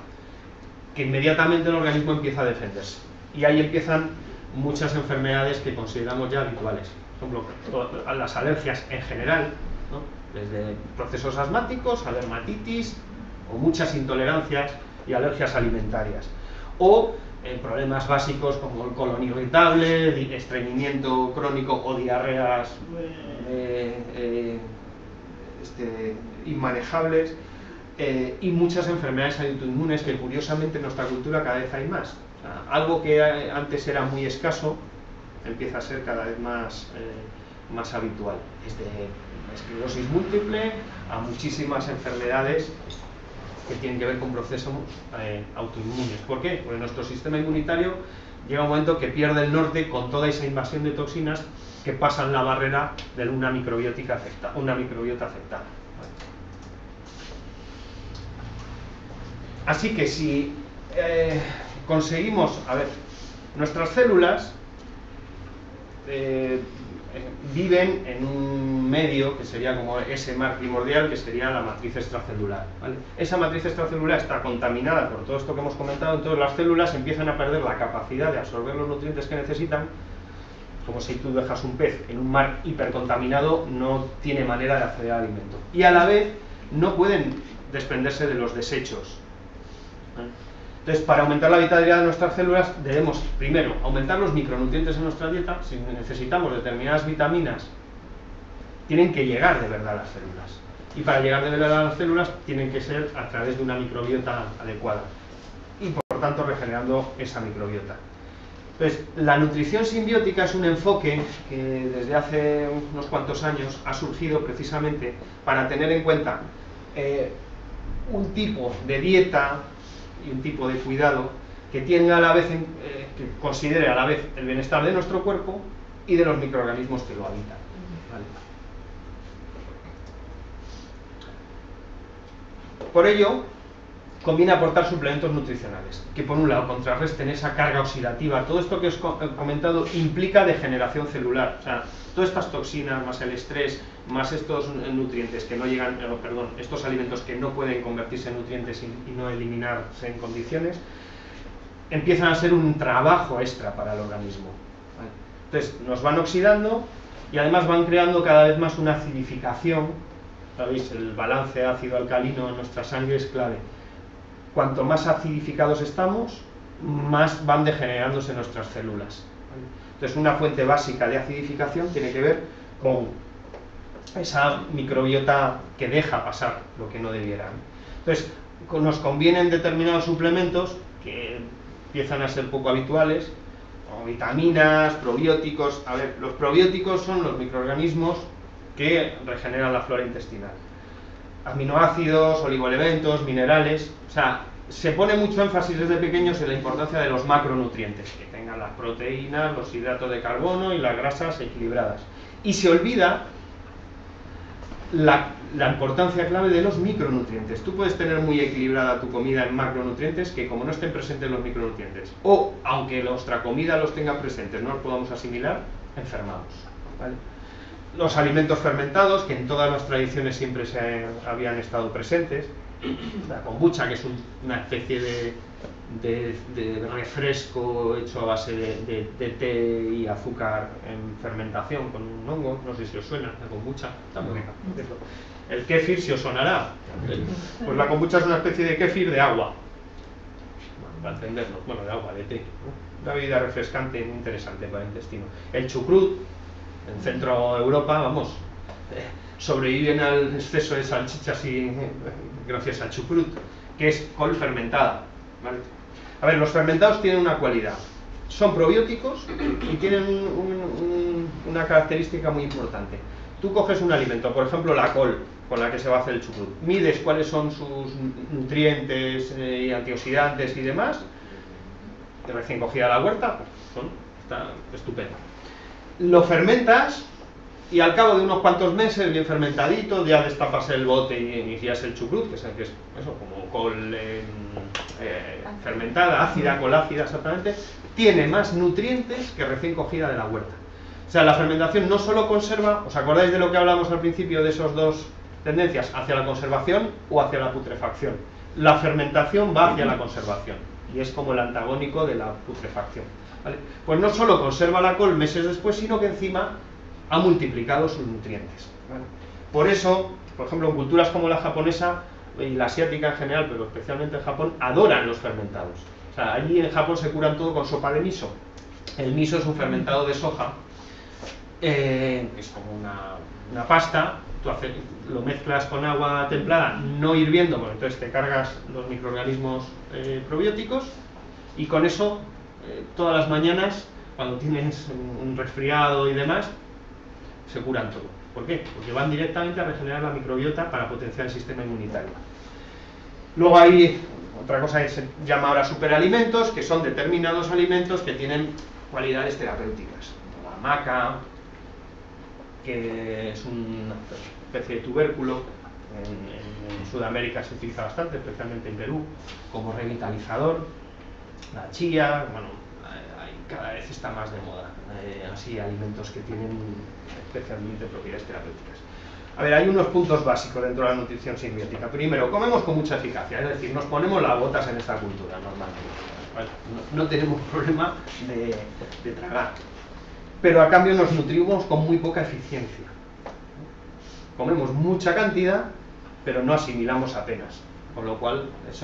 A: Que inmediatamente el organismo empieza a defenderse y ahí empiezan muchas enfermedades que consideramos ya habituales. Por ejemplo, las alergias en general, ¿no? Desde procesos asmáticos a dermatitis o muchas intolerancias y alergias alimentarias, o problemas básicos como el colon irritable, estreñimiento crónico o diarreas inmanejables, y muchas enfermedades autoinmunes que curiosamente en nuestra cultura cada vez hay más. O sea, algo que antes era muy escaso empieza a ser cada vez más habitual, desde esclerosis múltiple a muchísimas enfermedades que tienen que ver con procesos autoinmunes. ¿Por qué? Porque nuestro sistema inmunitario llega un momento que pierde el norte con toda esa invasión de toxinas que pasan la barrera de una microbiota afectada. Así que si conseguimos, nuestras células viven en un medio que sería como ese mar primordial, que sería la matriz extracelular, ¿vale? Esa matriz extracelular está contaminada por todo esto que hemos comentado, entonces las células empiezan a perder la capacidad de absorber los nutrientes que necesitan, como si tú dejas un pez en un mar hipercontaminado, no tiene manera de acceder al alimento. Y a la vez no pueden desprenderse de los desechos, ¿vale? Entonces, para aumentar la vitalidad de nuestras células, debemos, primero, aumentar los micronutrientes en nuestra dieta. Si necesitamos determinadas vitaminas, tienen que llegar de verdad a las células. Y para llegar de verdad a las células, tienen que ser a través de una microbiota adecuada. Y, por tanto, regenerando esa microbiota. Entonces, la nutrición simbiótica es un enfoque que desde hace unos cuantos años ha surgido precisamente para tener en cuenta un tipo de dieta y un tipo de cuidado que tenga a la vez, que considere a la vez el bienestar de nuestro cuerpo y de los microorganismos que lo habitan, ¿vale? Por ello, conviene aportar suplementos nutricionales, que por un lado contrarresten esa carga oxidativa. Todo esto que os he comentado implica degeneración celular, o sea, todas estas toxinas, más el estrés, más estos nutrientes que no llegan, estos alimentos que no pueden convertirse en nutrientes y no eliminarse en condiciones, empiezan a ser un trabajo extra para el organismo, ¿vale? Entonces nos van oxidando y además van creando cada vez más una acidificación. ¿Sabéis? El balance ácido-alcalino en nuestra sangre es clave. Cuanto más acidificados estamos, más van degenerándose nuestras células, ¿vale? Entonces, una fuente básica de acidificación tiene que ver con esa microbiota que deja pasar lo que no debiera. Entonces, nos convienen determinados suplementos que empiezan a ser poco habituales, como vitaminas, probióticos. Los probióticos son los microorganismos que regeneran la flora intestinal. Aminoácidos, oligoelementos, minerales. O sea, se pone mucho énfasis desde pequeños en la importancia de los macronutrientes, que tengan las proteínas, los hidratos de carbono y las grasas equilibradas. Y se olvida la importancia clave de los micronutrientes. Tú puedes tener muy equilibrada tu comida en macronutrientes que, como no estén presentes los micronutrientes, o aunque nuestra comida los tenga presentes, no los podamos asimilar, enfermamos, ¿vale? Los alimentos fermentados, que en todas las tradiciones siempre habían estado presentes. La kombucha, que es una especie de refresco hecho a base de té y azúcar en fermentación con un hongo, no sé si os suena la kombucha, está muy rica. El kéfir, si os sonará, pues la kombucha es una especie de kéfir de agua, para entenderlo, bueno, de agua, de té, ¿no? Una bebida refrescante muy interesante para el intestino. El chucrut, en Centro Europa, vamos, sobreviven al exceso de salchichas y gracias al chucrut, que es col fermentada, ¿vale? Los fermentados tienen una cualidad, son probióticos y tienen una característica muy importante. Tú coges un alimento, por ejemplo la col con la que se va a hacer el chucrut, mides cuáles son sus nutrientes y antioxidantes y demás, de recién cogida la huerta, pues está estupendo. Lo fermentas y al cabo de unos cuantos meses, bien fermentadito, ya destapas el bote y inicias el chucrut, que es eso, como col fermentada, ácida, col ácida exactamente, tiene más nutrientes que recién cogida de la huerta. O sea, la fermentación no solo conserva, ¿os acordáis de lo que hablamos al principio de esas dos tendencias? Hacia la conservación o hacia la putrefacción. La fermentación va hacia la conservación y es como el antagónico de la putrefacción, ¿vale? Pues no solo conserva la col meses después, sino que encima ha multiplicado sus nutrientes, ¿vale? Por eso, por ejemplo, en culturas como la japonesa y la asiática en general, pero especialmente en Japón, adoran los fermentados. O sea, allí en Japón se curan todo con sopa de miso. El miso es un fermentado de soja, es como una pasta. Tú lo mezclas con agua templada, no hirviendo, porque entonces te cargas los microorganismos probióticos, y con eso todas las mañanas, cuando tienes un resfriado y demás, se curan todo. ¿Por qué? Porque van directamente a regenerar la microbiota para potenciar el sistema inmunitario. Luego hay otra cosa que se llama ahora superalimentos, que son determinados alimentos que tienen cualidades terapéuticas. La maca, que es una especie de tubérculo, en Sudamérica se utiliza bastante, especialmente en Perú, como revitalizador. La chía, bueno, cada vez está más de moda, así alimentos que tienen especialmente propiedades terapéuticas. A ver, hay unos puntos básicos dentro de la nutrición simbiótica. Primero, comemos con mucha eficacia, es decir, nos ponemos las botas en esta cultura normalmente. ¿Vale? No tenemos problema de tragar, pero a cambio nos nutrimos con muy poca eficiencia. Comemos mucha cantidad, pero no asimilamos apenas. Con lo cual, es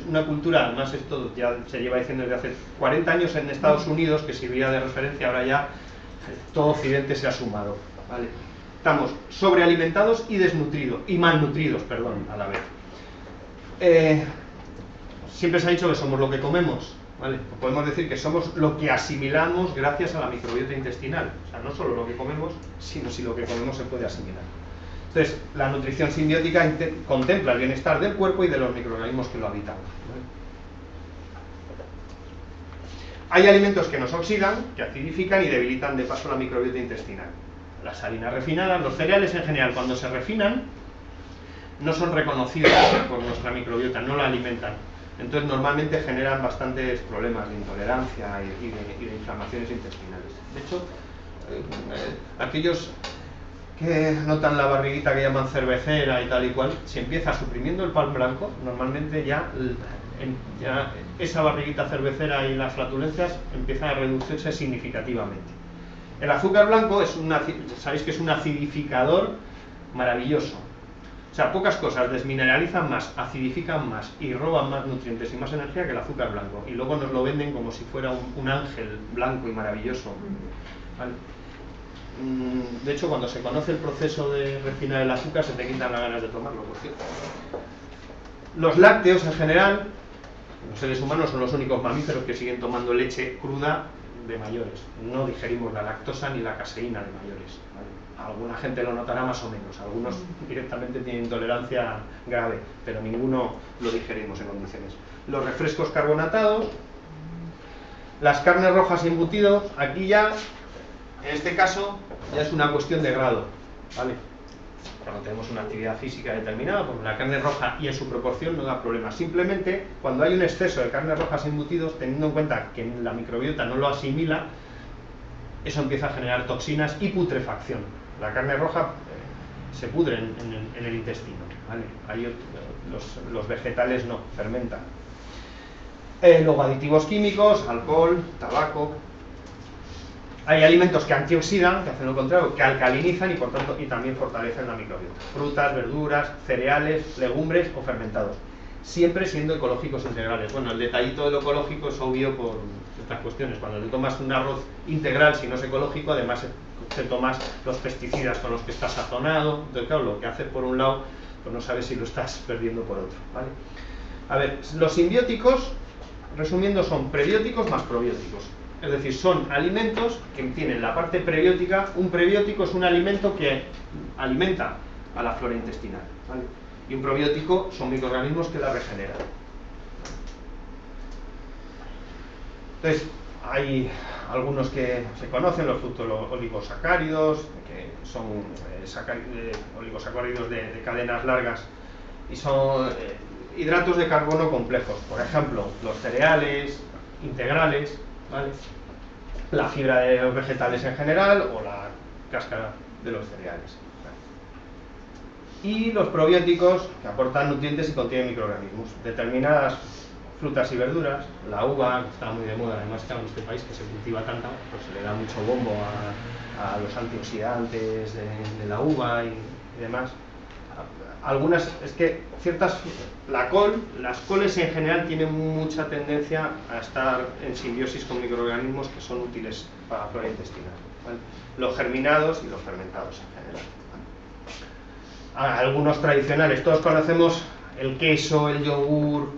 A: una cultura, además esto ya se lleva diciendo desde hace 40 años en Estados Unidos, que servía de referencia, ahora ya todo Occidente se ha sumado. ¿Vale? Estamos sobrealimentados y desnutridos, y malnutridos, perdón, a la vez. Siempre se ha dicho que somos lo que comemos, ¿vale? Podemos decir que somos lo que asimilamos gracias a la microbiota intestinal. O sea, no solo lo que comemos, sino si lo que comemos se puede asimilar. Entonces, la nutrición simbiótica contempla el bienestar del cuerpo y de los microorganismos que lo habitan. Hay alimentos que nos oxidan, que acidifican y debilitan de paso la microbiota intestinal. Las harinas refinadas, los cereales en general, cuando se refinan, no son reconocidos por nuestra microbiota, no la alimentan. Entonces, normalmente generan bastantes problemas de intolerancia y de inflamaciones intestinales. De hecho, aquellos que notan la barriguita que llaman cervecera y tal y cual, si empieza suprimiendo el pan blanco, normalmente ya esa barriguita cervecera y las flatulencias empiezan a reducirse significativamente. El azúcar blanco sabéis que es un acidificador maravilloso. O sea, pocas cosas desmineralizan más, acidifican más y roban más nutrientes y más energía que el azúcar blanco. Y luego nos lo venden como si fuera un ángel blanco y maravilloso. ¿Vale? De hecho, cuando se conoce el proceso de refinar el azúcar, se te quitan las ganas de tomarlo, por cierto. Los lácteos, en general, los seres humanos son los únicos mamíferos que siguen tomando leche cruda de mayores. No digerimos la lactosa ni la caseína de mayores. ¿Vale? Alguna gente lo notará más o menos, algunos directamente tienen intolerancia grave, pero ninguno lo digerimos en condiciones. Los refrescos carbonatados, las carnes rojas y embutidos, aquí ya, en este caso, ya es una cuestión de grado, ¿vale? Cuando tenemos una actividad física determinada, pues la carne roja y en su proporción no da problema. Simplemente, cuando hay un exceso de carnes rojas y embutidos, teniendo en cuenta que la microbiota no lo asimila, eso empieza a generar toxinas y putrefacción. La carne roja se pudre en el intestino, ¿vale? Los vegetales no, fermentan. Luego aditivos químicos, alcohol, tabaco. Hay alimentos que antioxidan, que hacen lo contrario, que alcalinizan y por tanto también fortalecen la microbiota. Frutas, verduras, cereales, legumbres o fermentados. Siempre siendo ecológicos integrales. Bueno, el detallito de lo ecológico es obvio por estas cuestiones. Cuando te tomas un arroz integral, si no es ecológico, además te tomas los pesticidas con los que está sazonado. Entonces, claro, lo que haces por un lado, pues no sabes si lo estás perdiendo por otro, ¿vale? A ver, los simbióticos, resumiendo, son prebióticos más probióticos. Es decir, son alimentos que tienen la parte prebiótica. Un prebiótico es un alimento que alimenta a la flora intestinal, ¿vale? Y un probiótico son microorganismos que la regeneran. Entonces, hay algunos que se conocen, los fructooligosacáridos, que son oligosacáridos de cadenas largas y son hidratos de carbono complejos. Por ejemplo, los cereales integrales, ¿vale? La fibra de los vegetales en general o la cáscara de los cereales. Y los probióticos, que aportan nutrientes y contienen microorganismos. Determinadas frutas y verduras, la uva, que está muy de moda, además en este país que se cultiva tanta, pues se le da mucho bombo a los antioxidantes de la uva y y demás. Algunas, es que las coles en general tienen mucha tendencia a estar en simbiosis con microorganismos que son útiles para la flora intestinal, ¿vale? Los germinados y los fermentados en general, ¿vale? Algunos tradicionales, todos conocemos el queso, el yogur.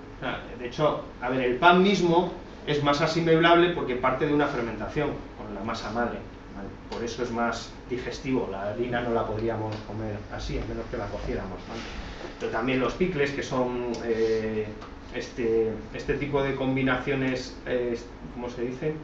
A: De hecho, a ver, el pan mismo es más asimilable porque parte de una fermentación con la masa madre, ¿vale? Por eso es más digestivo. La harina no la podríamos comer así, a menos que la cociéramos, ¿vale? Pero también los picles, que son este tipo de combinaciones, ¿cómo se dice?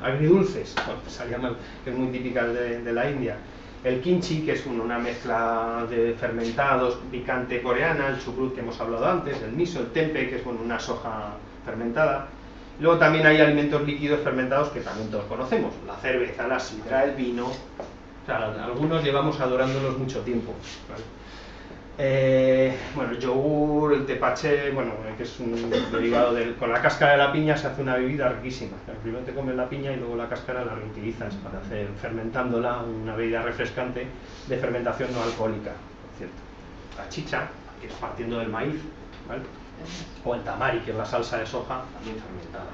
A: Agridulces, bueno, se llaman, que es muy típica de la India. El kimchi, que es una mezcla de fermentados, picante coreana, el chucrut que hemos hablado antes, el miso, el tempeh, que es una soja fermentada. Luego también hay alimentos líquidos fermentados que también todos conocemos, la cerveza, la sidra, el vino. O sea, algunos llevamos adorándolos mucho tiempo, ¿vale? Bueno, el yogur, el tepache, bueno, que es un derivado con la cáscara de la piña se hace una bebida riquísima. Primero te comes la piña y luego la cáscara la reutilizas para hacer, fermentándola, una bebida refrescante de fermentación no alcohólica, por cierto. La chicha, que es partiendo del maíz, ¿vale? O el tamari, que es la salsa de soja, también fermentada,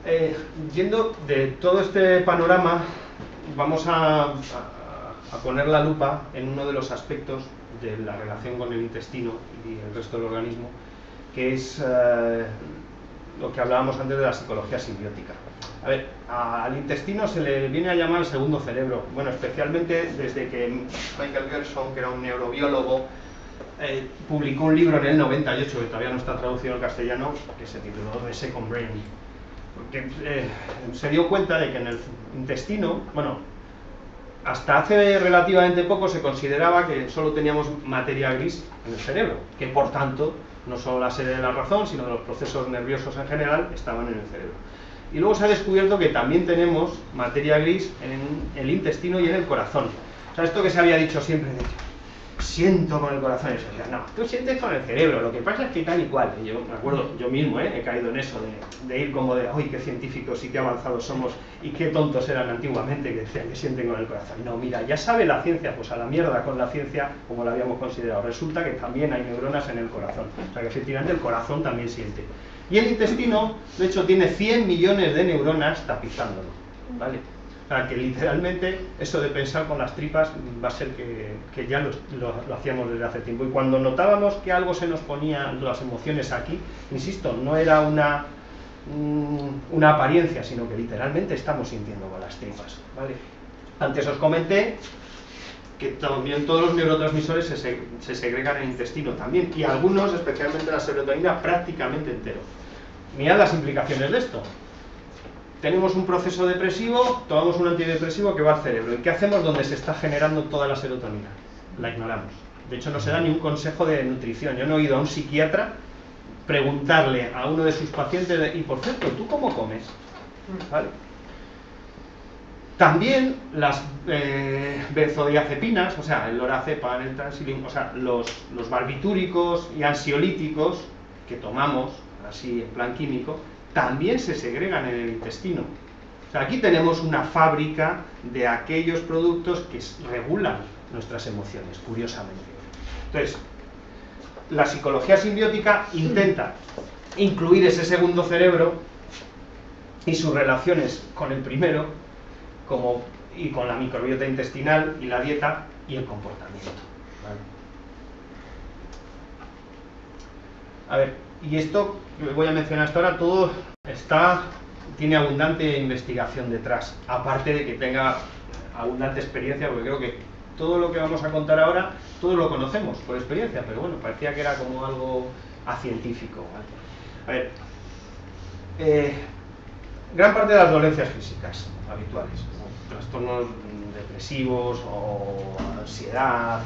A: ¿vale? Yendo de todo este panorama, vamos a poner la lupa en uno de los aspectos de la relación con el intestino y el resto del organismo, que es lo que hablábamos antes de la psicología simbiótica. A ver, al intestino se le viene a llamar el segundo cerebro, bueno, especialmente desde que Michael Gerson, que era un neurobiólogo, publicó un libro en el 98, que todavía no está traducido al castellano, que se tituló The Second Brain, porque se dio cuenta de que en el intestino, bueno, hasta hace relativamente poco se consideraba que solo teníamos materia gris en el cerebro, que por tanto no solo la sede de la razón, sino de los procesos nerviosos en general estaban en el cerebro. Y luego se ha descubierto que también tenemos materia gris en el intestino y en el corazón. O sea, esto que se había dicho siempre, siento con el corazón, y eso, no, tú sientes con el cerebro, lo que pasa es que tal y cual. Y yo me acuerdo, yo mismo he caído en eso, de ir como de, uy, qué científicos y qué avanzados somos y qué tontos eran antiguamente que decían que sienten con el corazón. No, mira, ya sabe la ciencia, pues a la mierda con la ciencia como la habíamos considerado. Resulta que también hay neuronas en el corazón, o sea que efectivamente el corazón también siente. Y el intestino, de hecho, tiene 100 millones de neuronas tapizándolo, ¿vale? O sea, que literalmente eso de pensar con las tripas va a ser que ya lo hacíamos desde hace tiempo. Y cuando notábamos que algo se nos ponía las emociones aquí, insisto, no era una apariencia, sino que literalmente estamos sintiendo con las tripas, ¿vale? Antes os comenté que también todos los neurotransmisores se segregan en el intestino también, y algunos, especialmente la serotonina, prácticamente entero. Mirad las implicaciones de esto. Tenemos un proceso depresivo, tomamos un antidepresivo que va al cerebro. ¿Y qué hacemos donde se está generando toda la serotonina? La ignoramos. De hecho, no se da ni un consejo de nutrición. Yo no he oído a un psiquiatra preguntarle a uno de sus pacientes, y por cierto, ¿tú cómo comes? ¿Vale? También las benzodiazepinas, o sea, el lorazepam, el transilin, o sea, los barbitúricos y ansiolíticos que tomamos, así en plan químico, también se segregan en el intestino. O sea, aquí tenemos una fábrica de aquellos productos que regulan nuestras emociones, curiosamente. Entonces, la psicología simbiótica intenta incluir ese segundo cerebro y sus relaciones con el primero, y con la microbiota intestinal y la dieta y el comportamiento, ¿vale? A ver, y esto que voy a mencionar hasta ahora, todo tiene abundante investigación detrás, aparte de que tenga abundante experiencia, porque creo que todo lo que vamos a contar ahora, todos lo conocemos por experiencia, pero bueno, parecía que era como algo acientífico, ¿vale? A ver, gran parte de las dolencias físicas habituales, trastornos depresivos o ansiedad,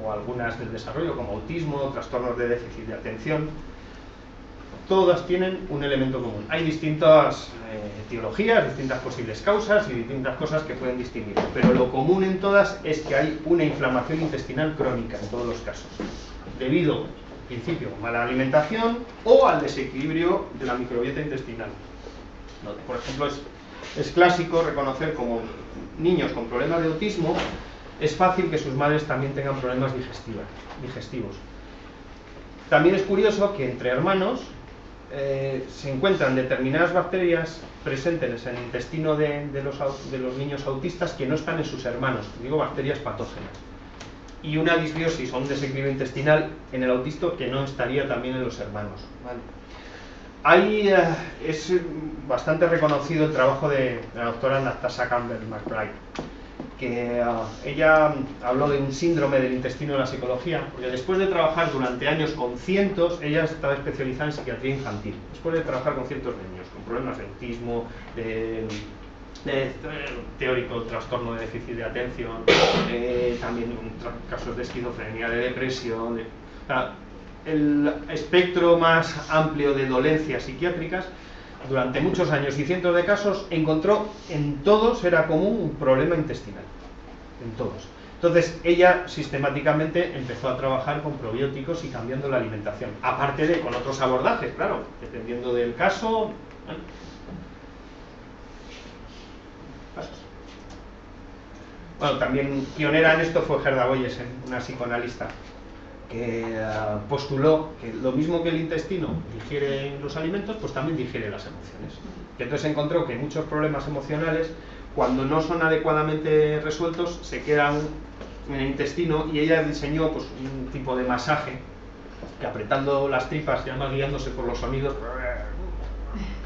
A: o algunas del desarrollo como autismo, trastornos de déficit de atención, todas tienen un elemento común. Hay distintas etiologías, distintas posibles causas y distintas cosas que pueden distinguir, pero lo común en todas es que hay una inflamación intestinal crónica en todos los casos, debido, en principio, a mala alimentación o al desequilibrio de la microbiota intestinal. Por ejemplo, es clásico reconocer como niños con problemas de autismo es fácil que sus madres también tengan problemas digestivos. También es curioso que entre hermanos se encuentran determinadas bacterias presentes en el intestino de los niños autistas que no están en sus hermanos, digo bacterias patógenas, y una disbiosis o un desequilibrio intestinal en el autista que no estaría también en los hermanos, ¿vale? Ahí es bastante reconocido el trabajo de la doctora Natasha Campbell McBride, que ella habló de un síndrome del intestino en la psicología, porque después de trabajar durante años con cientos, ella estaba especializada en psiquiatría infantil, después de trabajar con cientos de niños, con problemas de autismo, de teórico trastorno de déficit de atención, también casos de esquizofrenia, de depresión, el espectro más amplio de dolencias psiquiátricas. Durante muchos años y cientos de casos encontró en todos era común un problema intestinal, en todos. Entonces ella sistemáticamente empezó a trabajar con probióticos y cambiando la alimentación, aparte de con otros abordajes, claro, dependiendo del caso. Bueno, también pionera en esto fue Gerda Boyesen, una psicoanalista, que postuló que lo mismo que el intestino digiere los alimentos, pues también digiere las emociones. Y entonces encontró que muchos problemas emocionales, cuando no son adecuadamente resueltos, se quedan en el intestino, y ella diseñó pues un tipo de masaje que apretando las tripas y además guiándose por los sonidos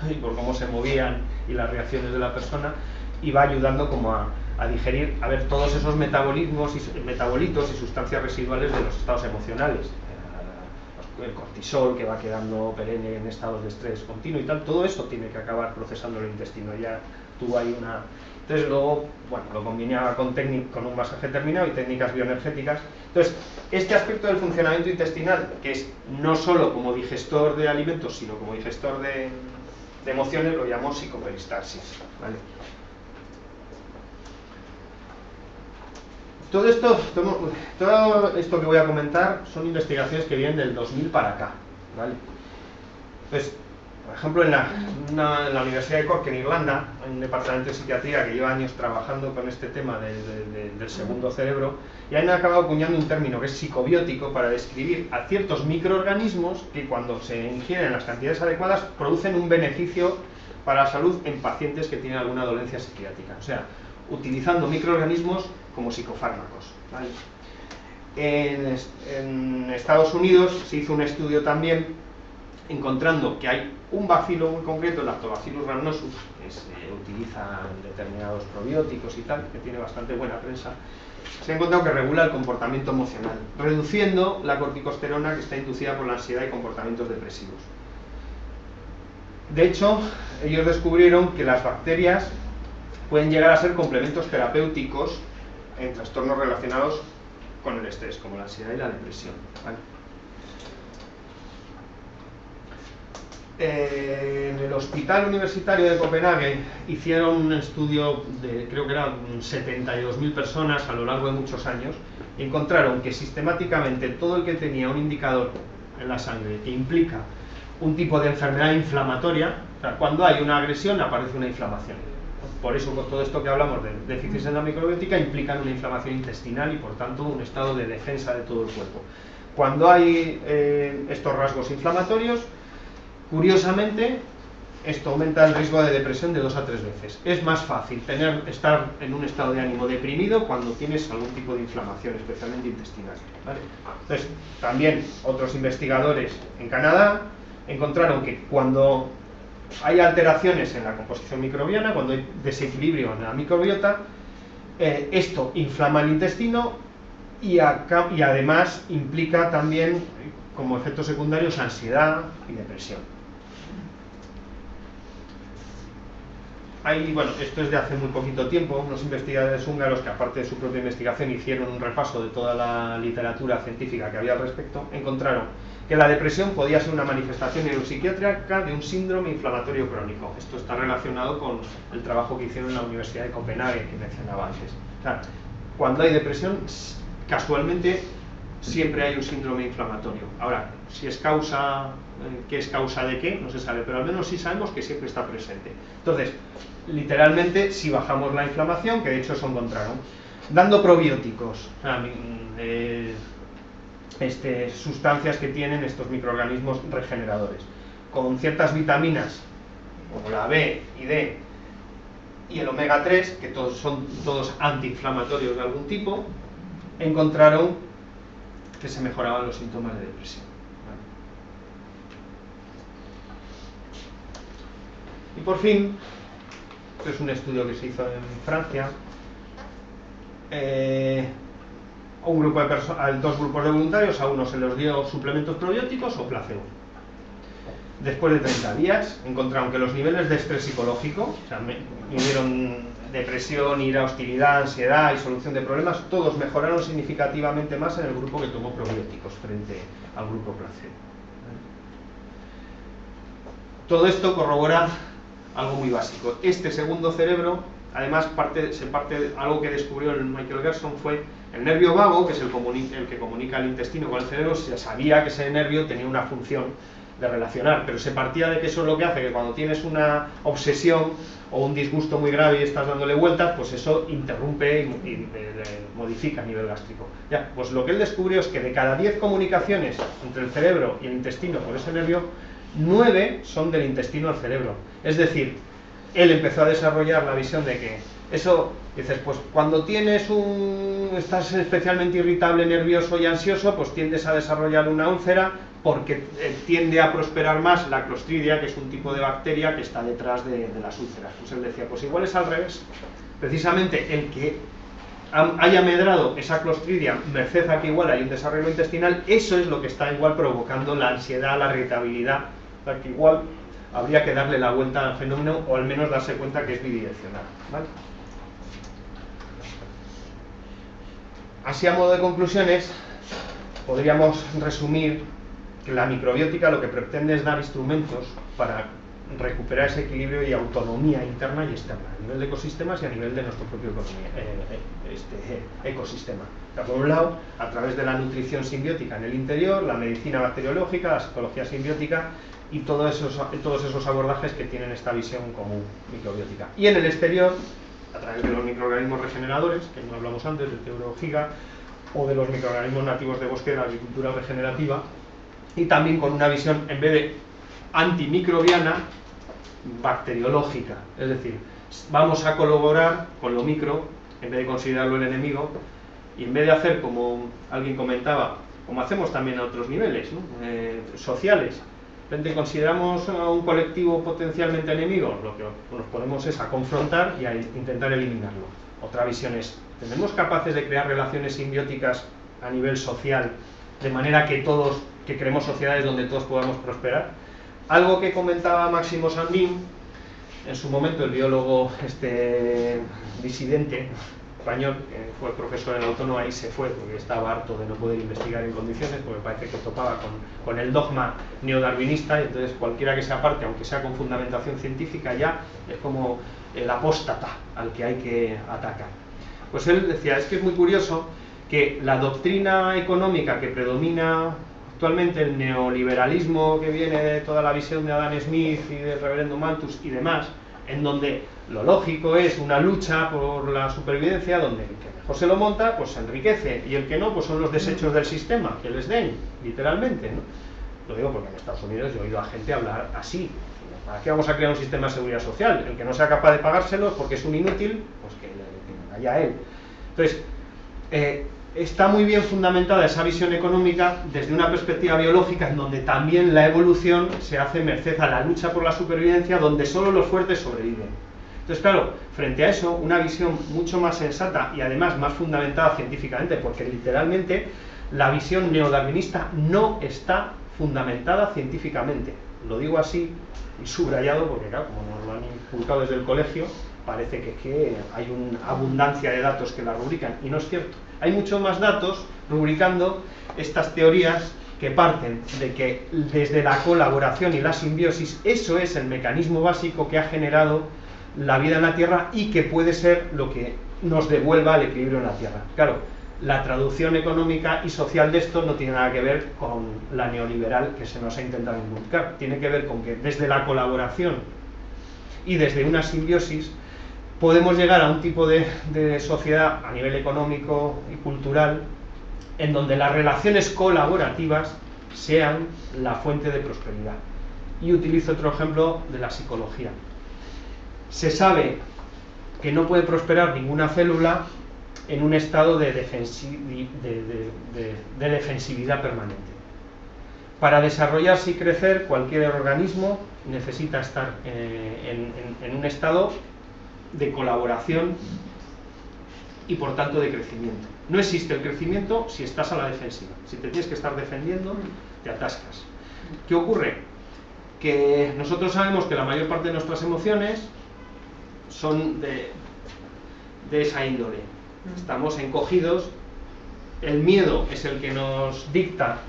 A: y por cómo se movían y las reacciones de la persona, iba ayudando como a digerir, a ver, todos esos metabolitos y sustancias residuales de los estados emocionales, el cortisol que va quedando perenne en estados de estrés continuo y tal, todo eso tiene que acabar procesando el intestino. Ya tuvo ahí una... Entonces luego, bueno, lo combinaba con un masaje terminado y técnicas bioenergéticas. Entonces, este aspecto del funcionamiento intestinal, que es no solo como digestor de alimentos, sino como digestor de emociones, lo llamó psicoperistasis, ¿vale? Todo esto que voy a comentar son investigaciones que vienen del 2000 para acá, ¿vale? Pues, por ejemplo, en la Universidad de Cork, en Irlanda, hay un departamento de psiquiatría que lleva años trabajando con este tema del segundo cerebro, y han acabado acuñando un término que es psicobiótico para describir a ciertos microorganismos que cuando se ingieren en las cantidades adecuadas producen un beneficio para la salud en pacientes que tienen alguna dolencia psiquiátrica. O sea, utilizando microorganismos como psicofármacos, ¿vale? En Estados Unidos se hizo un estudio también encontrando que hay un bacilo muy concreto, el Lactobacillus rhamnosus, que se utiliza en determinados probióticos y tal, que tiene bastante buena prensa. Se ha encontrado que regula el comportamiento emocional, reduciendo la corticosterona que está inducida por la ansiedad y comportamientos depresivos. De hecho, ellos descubrieron que las bacterias pueden llegar a ser complementos terapéuticos en trastornos relacionados con el estrés, como la ansiedad y la depresión, ¿vale? En el Hospital Universitario de Copenhague hicieron un estudio de, creo que eran 72.000 personas a lo largo de muchos años, y encontraron que sistemáticamente todo el que tenía un indicador en la sangre que implica un tipo de enfermedad inflamatoria, o sea, cuando hay una agresión aparece una inflamación. Por eso todo esto que hablamos de déficits en la microbiótica implican una inflamación intestinal y por tanto un estado de defensa de todo el cuerpo. Cuando hay estos rasgos inflamatorios, curiosamente, esto aumenta el riesgo de depresión de 2 a 3 veces. Es más fácil estar en un estado de ánimo deprimido cuando tienes algún tipo de inflamación, especialmente intestinal, ¿vale? Entonces, también otros investigadores en Canadá encontraron que cuando hay alteraciones en la composición microbiana, cuando hay desequilibrio en la microbiota, esto inflama el intestino y además implica también como efectos secundarios ansiedad y depresión. Bueno, esto es de hace muy poquito tiempo, unos investigadores húngaros que aparte de su propia investigación hicieron un repaso de toda la literatura científica que había al respecto, encontraron que la depresión podía ser una manifestación neuropsiquiátrica de un síndrome inflamatorio crónico. Esto está relacionado con el trabajo que hicieron en la Universidad de Copenhague, que mencionaba antes. O sea, cuando hay depresión, casualmente siempre hay un síndrome inflamatorio. Ahora, si es causa, ¿qué es causa de qué? No se sabe, pero al menos sí sabemos que siempre está presente. Entonces, literalmente, si bajamos la inflamación, que de hecho eso encontraron, dando probióticos, sustancias que tienen estos microorganismos regeneradores, con ciertas vitaminas, como la B y D, y el omega 3, que son todos antiinflamatorios de algún tipo, encontraron que se mejoraban los síntomas de depresión. Y por fin, este es un estudio que se hizo en Francia, dos grupos de voluntarios, a uno se les dio suplementos probióticos o placebo. Después de 30 días encontraron que los niveles de estrés psicológico, o sea, midieron depresión, ira, hostilidad, ansiedad y solución de problemas, todos mejoraron significativamente más en el grupo que tomó probióticos frente al grupo placebo. Todo esto corrobora algo muy básico. Este segundo cerebro, además, algo que descubrió el Michael Gerson fue el nervio vago, que es el que comunica el intestino con el cerebro. Se sabía que ese nervio tenía una función de relacionar, pero se partía de que eso es lo que hace que cuando tienes una obsesión o un disgusto muy grave y estás dándole vueltas, pues eso interrumpe y modifica a nivel gástrico. Ya, pues lo que él descubrió es que de cada 10 comunicaciones entre el cerebro y el intestino por ese nervio, 9 son del intestino al cerebro. Es decir, él empezó a desarrollar la visión de que eso, dices, pues cuando estás especialmente irritable, nervioso y ansioso, pues tiendes a desarrollar una úlcera porque tiende a prosperar más la clostridia, que es un tipo de bacteria que está detrás de las úlceras. Pues él decía, pues igual es al revés. Precisamente el que haya medrado esa clostridia, merced a que igual hay un desarrollo intestinal, eso es lo que está igual provocando la ansiedad, la irritabilidad, o sea que igual habría que darle la vuelta al fenómeno o al menos darse cuenta que es bidireccional, ¿vale? Así, a modo de conclusiones, podríamos resumir que la microbiótica lo que pretende es dar instrumentos para recuperar ese equilibrio y autonomía interna y externa, a nivel de ecosistemas y a nivel de nuestro propio ecosistema. O sea, por un lado, a través de la nutrición simbiótica en el interior, la medicina bacteriológica, la psicología simbiótica y todos esos abordajes que tienen esta visión común microbiótica. Y en el exterior, a través de los microorganismos regeneradores, que no hablamos antes, del Teurogiga, o de los microorganismos nativos de bosque de la agricultura regenerativa, y también con una visión, en vez de antimicrobiana, bacteriológica. Es decir, vamos a colaborar con lo micro, en vez de considerarlo el enemigo, y en vez de hacer, como alguien comentaba, como hacemos también a otros niveles, ¿no? Sociales, de repente consideramos a un colectivo potencialmente enemigo, lo que nos ponemos es a confrontar y a intentar eliminarlo. Otra visión es, ¿tenemos capaces de crear relaciones simbióticas a nivel social, de manera que creemos sociedades donde todos podamos prosperar? Algo que comentaba Máximo Sandín, en su momento el biólogo disidente español, que fue profesor en la Autónoma y se fue porque estaba harto de no poder investigar en condiciones, porque parece que topaba con el dogma neodarwinista, y entonces cualquiera que se aparte, aunque sea con fundamentación científica, ya es como el apóstata al que hay que atacar. Pues él decía, es que es muy curioso que la doctrina económica que predomina actualmente, el neoliberalismo que viene de toda la visión de Adam Smith y del reverendo Malthus y demás, en donde lo lógico es una lucha por la supervivencia, donde el que mejor se lo monta, pues se enriquece, y el que no, pues son los desechos del sistema, que les den, literalmente, ¿no? Lo digo porque en Estados Unidos yo he oído a gente hablar así. ¿Para qué vamos a crear un sistema de seguridad social? El que no sea capaz de pagárselos porque es un inútil, pues que vaya él. Entonces, está muy bien fundamentada esa visión económica desde una perspectiva biológica, en donde también la evolución se hace merced a la lucha por la supervivencia, donde solo los fuertes sobreviven. Entonces, claro, frente a eso, una visión mucho más sensata y además más fundamentada científicamente, porque literalmente la visión neodarwinista no está fundamentada científicamente. Lo digo así y subrayado porque, claro, como nos lo han inculcado desde el colegio, parece que hay una abundancia de datos que la rubrican, y no es cierto. Hay muchos más datos rubricando estas teorías que parten de que desde la colaboración y la simbiosis, eso es el mecanismo básico que ha generado la vida en la Tierra y que puede ser lo que nos devuelva el equilibrio en la Tierra. Claro, La traducción económica y social de esto no tiene nada que ver con la neoliberal que se nos ha intentado inculcar. Tiene que ver con que desde la colaboración y desde una simbiosis podemos llegar a un tipo de sociedad a nivel económico y cultural en donde las relaciones colaborativas sean la fuente de prosperidad. Y utilizo otro ejemplo de la psicología. Se sabe que no puede prosperar ninguna célula en un estado de defensividad permanente. Para desarrollarse y crecer, cualquier organismo necesita estar en un estado de colaboración y por tanto de crecimiento. No existe el crecimiento si estás a la defensiva. Si te tienes que estar defendiendo, te atascas. ¿Qué ocurre? Que nosotros sabemos que la mayor parte de nuestras emociones son de esa índole. Estamos encogidos, el miedo es el que nos dicta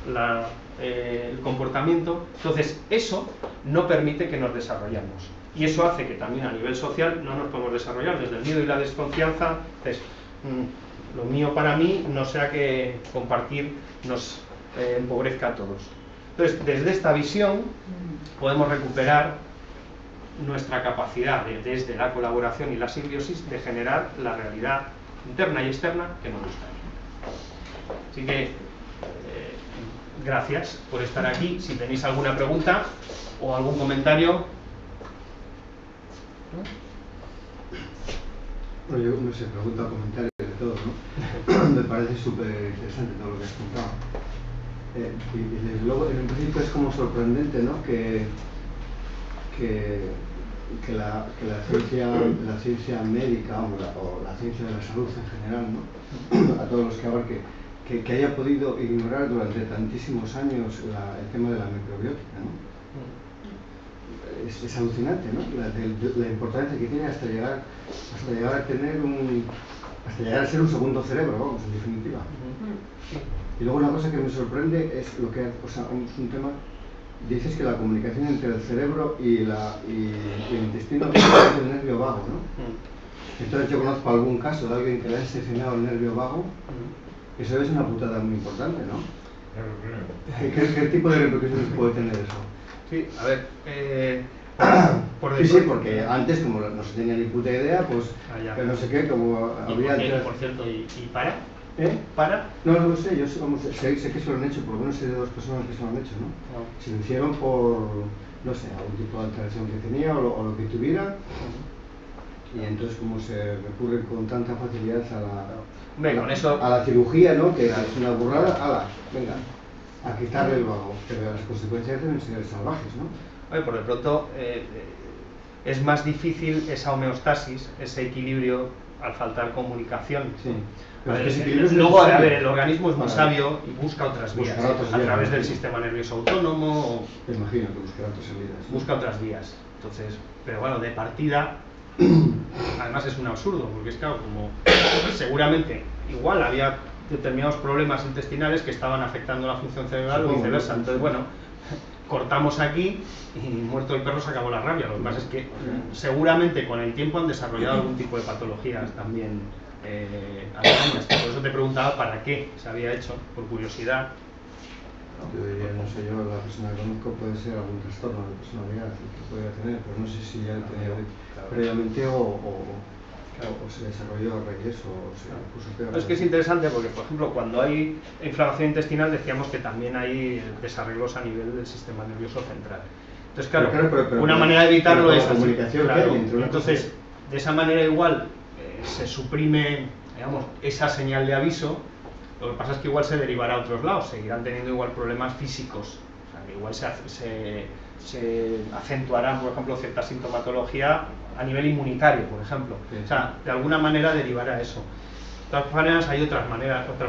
A: el comportamiento, entonces eso no permite que nos desarrollemos. Y eso hace que también a nivel social no nos podemos desarrollar. Desde el miedo y la desconfianza, entonces, lo mío para mí no sea que compartir nos empobrezca a todos. Entonces, desde esta visión podemos recuperar nuestra capacidad desde la colaboración y la simbiosis de generar la realidad interna y externa que nos gustaría. Así que gracias por estar aquí. Si tenéis alguna pregunta o algún comentario.
C: Bueno, yo no sé, pregunta o comentario de todo, ¿no? Me parece súper interesante todo lo que has contado. Y desde luego, en un principio es como sorprendente, ¿no? Que la ciencia médica o la ciencia de la salud en general, ¿no? A todos los que abarque, que haya podido ignorar durante tantísimos años el tema de la microbiótica, ¿no? Es alucinante, ¿no? La importancia que tiene hasta llegar a tener hasta llegar a ser un segundo cerebro, vamos, en definitiva. Y luego una cosa que me sorprende es lo que, o sea, es un tema. Dices que la comunicación entre el cerebro y el intestino es el nervio vago, ¿no? Entonces yo conozco algún caso de alguien que le ha seccionado el nervio vago. Eso es una putada muy importante, ¿no? ¿Qué tipo de repercusiones puede tener eso?
A: Sí, a ver,
C: sí, porque antes, como no se tenía ni puta idea, pues, que no sé qué, como habría...
A: Por cierto, ¿y para?
C: ¿Para? No lo sé, yo sé que se lo han hecho, por lo menos sé de 2 personas que se lo han hecho, ¿no? Se lo hicieron por, no sé, algún tipo de alteración que tenía o lo que tuviera. Y entonces como se recurre con tanta facilidad a la cirugía, ¿no? Que es una burrada, venga, a quitarle el vago. Pero las consecuencias deben ser salvajes, ¿no?
A: Oye, por de pronto es más difícil esa homeostasis, ese equilibrio al faltar comunicación.
C: Sí.
A: Luego, a ver, el organismo es muy sabio y busca otras vías, a través del sistema nervioso autónomo.
C: Me imagino que buscará otras salidas.
A: Busca otras vías. Entonces, pero bueno, de partida, además es un absurdo, porque es claro, como seguramente igual había determinados problemas intestinales que estaban afectando la función cerebral o viceversa. Entonces, bueno, cortamos aquí y muerto el perro se acabó la rabia. Lo que pasa es que seguramente con el tiempo han desarrollado algún tipo de patologías también. Por eso te preguntaba para qué se había hecho, por curiosidad.
C: Yo diría, no sé, yo la persona que conozco puede ser algún trastorno de personalidad que podría tener, pero no sé si ya tenía previamente o se desarrolló a raíz de eso o se puso peor.
A: Es que es interesante porque, por ejemplo, cuando hay inflamación intestinal decíamos que también hay desarreglos a nivel del sistema nervioso central. Entonces, claro, pero una manera de evitarlo es
C: la comunicación,
A: claro, entonces, de esa manera igual se suprime, digamos, esa señal de aviso. Lo que pasa es que igual se derivará a otros lados, seguirán teniendo igual problemas físicos, o sea, que igual se acentuará, por ejemplo, cierta sintomatología a nivel inmunitario, por ejemplo. O sea, de alguna manera derivará eso. De todas maneras, hay otras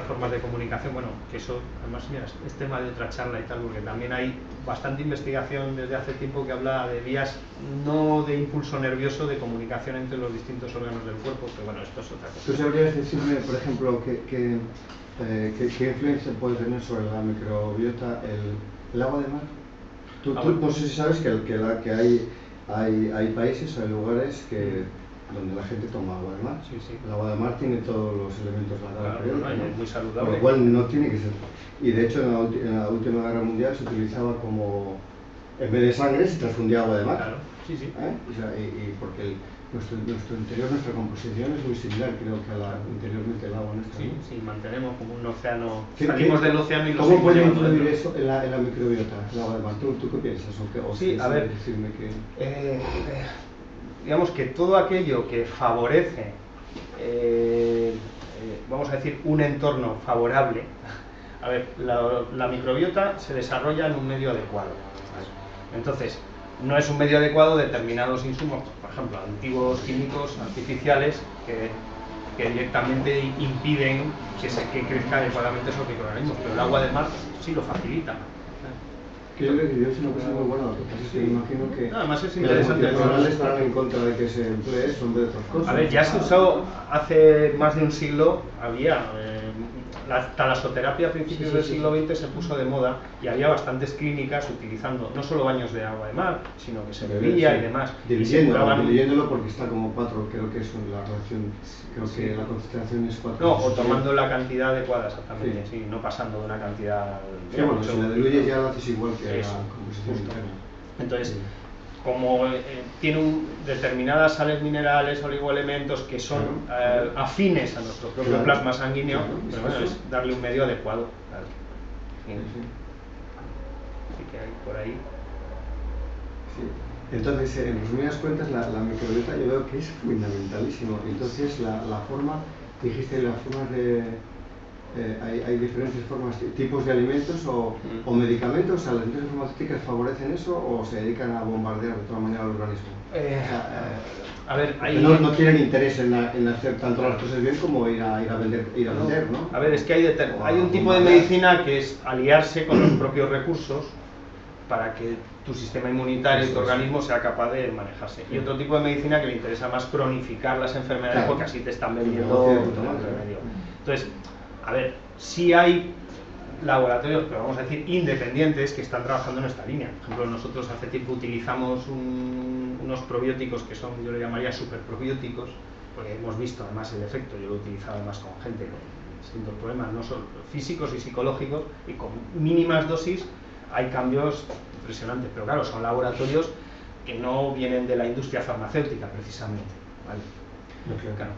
A: formas de comunicación, bueno, que eso, además, mira, es tema de otra charla y tal, porque también hay bastante investigación desde hace tiempo que habla de vías no de impulso nervioso, de comunicación entre los distintos órganos del cuerpo, pero bueno, esto es otra cosa.
C: ¿Tú sabrías decirme, por ejemplo, qué influencia puede tener sobre la microbiota el agua de mar? Tú no sé si sabes que hay países o hay lugares que donde la gente toma agua de mar.
A: Sí, sí.
C: El agua de mar tiene todos los elementos de la tabla periódica,
A: no,
C: ¿no?
A: es muy saludable.
C: Por lo cual no tiene que ser. Y de hecho en la última guerra mundial se utilizaba como, en vez de sangre se transfundía agua de mar.
A: Claro, sí, sí.
C: O sea, y porque nuestro interior, nuestra composición es muy similar, creo que a la interiormente el agua nuestra.
A: Sí,
C: ¿no?
A: sí, mantenemos como un océano.
C: ¿Qué,
A: salimos del océano y lo
C: ¿Cómo puede
A: llevando
C: influir
A: dentro.
C: eso en la microbiota, el agua de mar? ¿Tú qué piensas? O
A: Sí, a ver,
C: decirme que...
A: digamos que todo aquello que favorece, vamos a decir, un entorno favorable. A ver, la microbiota se desarrolla en un medio adecuado. Entonces, no es un medio adecuado determinados insumos, por ejemplo, antiguos químicos artificiales que directamente impiden que crezca adecuadamente esos microorganismos, pero el agua de mar sí lo facilita.
C: Que yo creo que es una cosa muy buena, lo que pasa es que imagino que
A: además es
C: las
A: interesante.
C: multinacionales estarán en contra de que se emplee eso en vez de otras cosas.
A: A ver, ya se usó hace más de un siglo, había la talasoterapia a principios del siglo XX se puso de moda y había bastantes clínicas utilizando no solo baños de agua de mar, sino que se bebía y demás.
C: Diluyéndolo porque está como 4, creo que es la relación, creo que la concentración es 4.
A: No, o tomando la cantidad adecuada exactamente, sí, no pasando de una cantidad...
C: Sí, bueno, si la diluyes ya lo haces igual que
A: eso,
C: la composición interna.
A: Entonces, como tiene determinadas sales minerales, oligoelementos que son afines a nuestro propio plasma sanguíneo, pero bueno, es darle un medio adecuado. Claro. Sí. Así que hay por ahí.
C: Sí. Entonces, en resumidas cuentas, la microbiota yo veo que es fundamentalísimo. Entonces, la forma, dijiste, las formas de... hay diferentes formas, tipos de alimentos o medicamentos. ¿Las empresas farmacéuticas favorecen eso o se dedican a bombardear de toda manera al organismo?
A: A ver,
C: no tienen interés en hacer tanto las cosas bien como ir a vender, ¿no?
A: A ver, es que hay un tipo de medicina que es aliarse con los propios recursos para que tu sistema inmunitario y tu organismo sea capaz de manejarse. Y otro tipo de medicina que le interesa más cronificar las enfermedades porque así te están vendiendo el remedio. Entonces, a ver, sí hay laboratorios, pero vamos a decir independientes, que están trabajando en esta línea. Por ejemplo, nosotros hace tiempo utilizamos unos probióticos que son, yo le llamaría superprobióticos, porque hemos visto además el efecto, yo lo he utilizado además con gente con distintos problemas, no solo físicos y psicológicos, y con mínimas dosis hay cambios impresionantes, pero claro, son laboratorios que no vienen de la industria farmacéutica precisamente, ¿vale? Claro.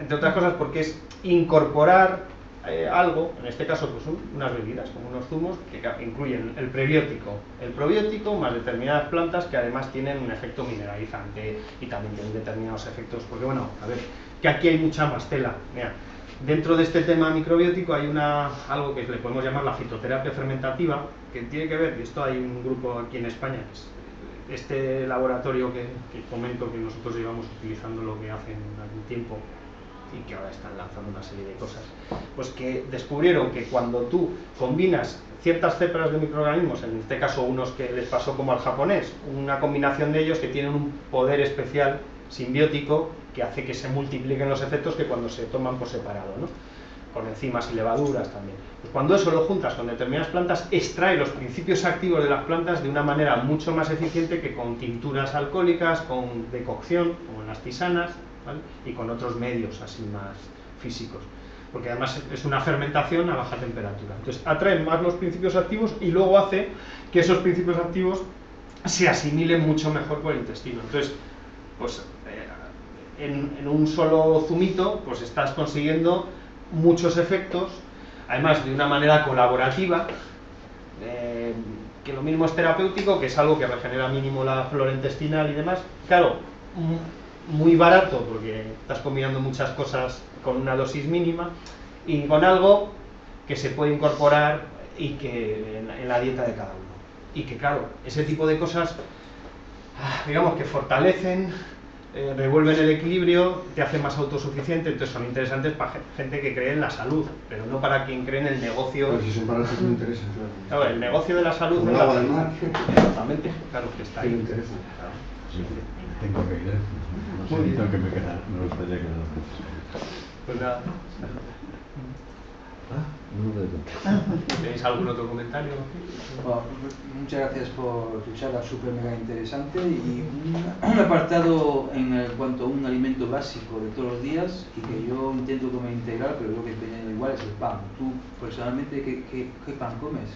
A: Entre otras cosas porque es incorporar algo, en este caso pues unas bebidas, como unos zumos que incluyen el prebiótico, el probiótico, más determinadas plantas que además tienen un efecto mineralizante y también tienen determinados efectos, porque bueno, a ver, que aquí hay mucha más tela. Mira, dentro de este tema microbiótico hay algo que le podemos llamar la fitoterapia fermentativa, que tiene que ver, y esto hay un grupo aquí en España, que es este laboratorio que comento que nosotros llevamos utilizando lo que hace algún tiempo y que ahora están lanzando una serie de cosas, pues que descubrieron que cuando tú combinas ciertas cepas de microorganismos, en este caso unos que les pasó como al japonés, una combinación de ellos que tienen un poder especial simbiótico que hace que se multipliquen los efectos que cuando se toman por separado, ¿no? Con enzimas y levaduras también. Pues cuando eso lo juntas con determinadas plantas, extrae los principios activos de las plantas de una manera mucho más eficiente que con tinturas alcohólicas, con decocción, como en las tisanas, ¿vale? Y con otros medios así más físicos. Porque además es una fermentación a baja temperatura. Entonces atrae más los principios activos y luego hace que esos principios activos se asimilen mucho mejor por el intestino. Entonces, pues en un solo zumito, pues estás consiguiendo muchos efectos, además de una manera colaborativa, que lo mismo es terapéutico, que es algo que regenera mínimo la flora intestinal y demás. Claro, muy barato, porque estás combinando muchas cosas con una dosis mínima, y con algo que se puede incorporar y que en la dieta de cada uno. Y que claro, ese tipo de cosas, digamos que fortalecen, revuelven el equilibrio, te hacen más autosuficiente, entonces son interesantes para gente que cree en la salud, pero no para quien cree en el negocio.
C: Pero si son para eso que me interesa, claro.
A: Claro, el negocio de la salud
C: Como el agua del mar.
A: Exactamente, claro que está ahí.
C: Me interesa.
A: Claro.
D: Sí, tengo que ir, no sé, tengo que me gustaría quedar.
A: Pues nada.
D: No me doy cuenta.
A: ¿Tenéis algún otro comentario?
E: Bueno, muchas gracias por tu charla, súper mega interesante. Y un apartado en cuanto a un alimento básico de todos los días y que yo intento comer integral, pero creo que es igual, es el pan. Tú, personalmente, ¿qué pan comes?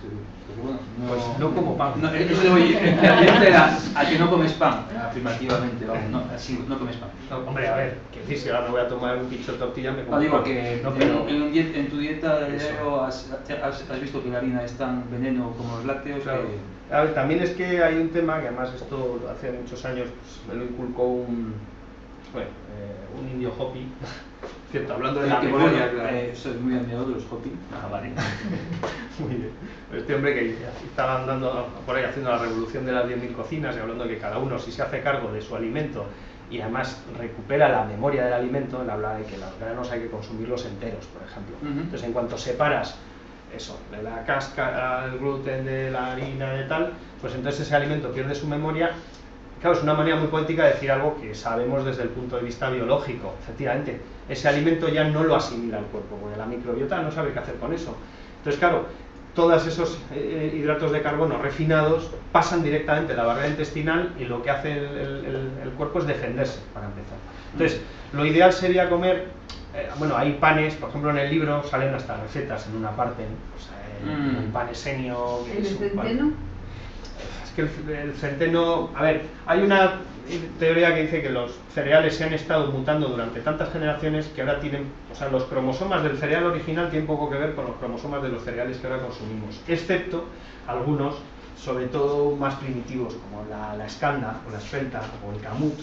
E: Porque, bueno,
A: Pues no como pan.
E: No, eso le voy a que no comes pan, afirmativamente, vamos, no, así, no comes pan.
A: No, hombre, a ver, que decir, si ahora me voy a tomar un bicho de tortilla, me como
E: No, digo
A: pan.
E: que
A: No, pero...
E: en tu dieta de
A: Eso.
E: diario has visto que la harina es tan veneno como los lácteos.
A: Claro. A ver, también es que hay un tema que además esto hace muchos años pues, me lo inculcó un indio Hopi, cierto, hablando de la memoria, claro.
E: Soy muy admirador de los Hopi.
A: Ah, vale. Muy bien. Este hombre que estaba andando por ahí haciendo la revolución de las 10.000 cocinas y hablando de que cada uno si se hace cargo de su alimento y además recupera la memoria del alimento, él habla de que los granos hay que consumirlos enteros, por ejemplo. Entonces, en cuanto separas eso, de la cáscara, el gluten, de la harina, de tal, pues entonces ese alimento pierde su memoria. Claro, es una manera muy poética de decir algo que sabemos desde el punto de vista biológico. Efectivamente, ese alimento ya no lo asimila el cuerpo, porque la microbiota no sabe qué hacer con eso. Entonces, claro, todos esos hidratos de carbono refinados pasan directamente a la barrera intestinal y lo que hace el cuerpo es defenderse, para empezar. Entonces, lo ideal sería comer, bueno, hay panes, por ejemplo en el libro salen hasta recetas en una parte, o sea, un pan esenio...
F: ¿El centeno?
A: Es que el centeno, a ver, hay una teoría que dice que los cereales se han estado mutando durante tantas generaciones que ahora tienen, o sea, los cromosomas del cereal original tienen poco que ver con los cromosomas de los cereales que ahora consumimos, excepto algunos, sobre todo más primitivos, como la escanda, o la espelta, o el camut,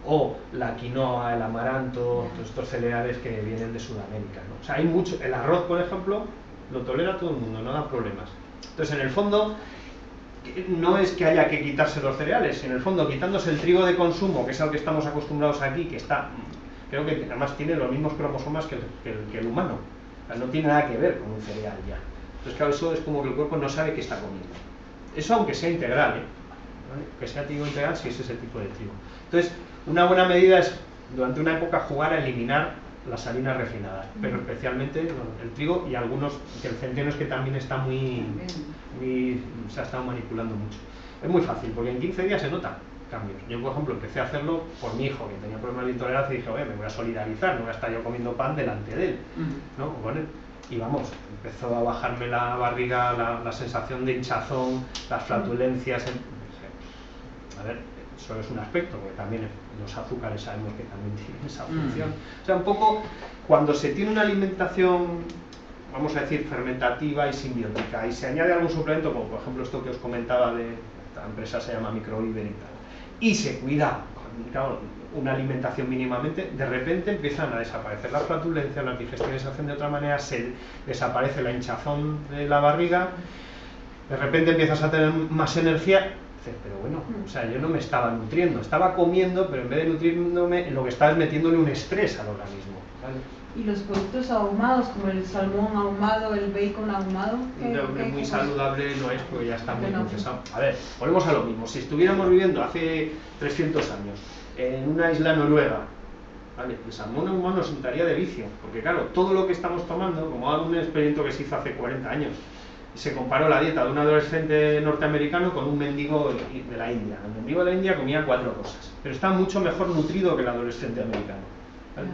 A: o la quinoa, el amaranto, todos estos cereales que vienen de Sudamérica, ¿no? O sea, hay mucho, el arroz, por ejemplo, lo tolera todo el mundo, no da problemas. Entonces, en el fondo, no es que haya que quitarse los cereales, en el fondo quitándose el trigo de consumo, que es al que estamos acostumbrados aquí, que está, creo que además tiene los mismos cromosomas que el humano, o sea, no tiene nada que ver con un cereal ya. Entonces claro, eso es como que el cuerpo no sabe qué está comiendo. Eso aunque sea integral, ¿vale? Que sea trigo integral si es ese tipo de trigo. Entonces, una buena medida es, durante una época, jugar a eliminar las harinas refinadas, pero especialmente el trigo y algunos, que el centeno es que también está muy se ha estado manipulando mucho. Es muy fácil, porque en 15 días se notan cambios. Yo, por ejemplo, empecé a hacerlo por mi hijo, que tenía problemas de intolerancia, y dije, oye, me voy a solidarizar, no voy a estar yo comiendo pan delante de él, ¿no? Bueno, y vamos, empezó a bajarme la barriga, la sensación de hinchazón, las flatulencias. A ver, eso es un aspecto, porque también los azúcares sabemos que también tienen esa función. O sea, un poco, cuando se tiene una alimentación, vamos a decir, fermentativa y simbiótica, y se añade algún suplemento, como por ejemplo esto que os comentaba de esta empresa se llama Microviver y tal, y se cuida con, claro, una alimentación mínimamente, de repente empiezan a desaparecer las flatulencias, las digestiones se hacen de otra manera, se desaparece la hinchazón de la barriga, de repente empiezas a tener más energía. Pero bueno, o sea, yo no me estaba nutriendo, estaba comiendo, pero en vez de nutriéndome, lo que estaba es metiéndole un estrés al organismo, ¿vale?
F: ¿Y los productos ahumados, como el salmón ahumado, el bacon ahumado?
A: Muy saludable no es, porque ya está muy procesado. A ver, volvemos a lo mismo. Si estuviéramos viviendo hace 300 años en una isla noruega, ¿vale? El salmón ahumado nos sentaría de vicio, porque claro, todo lo que estamos tomando, como hago un experimento que se hizo hace 40 años, se comparó la dieta de un adolescente norteamericano con un mendigo de la India. El mendigo de la India comía 4 cosas, pero está mucho mejor nutrido que el adolescente americano, ¿vale?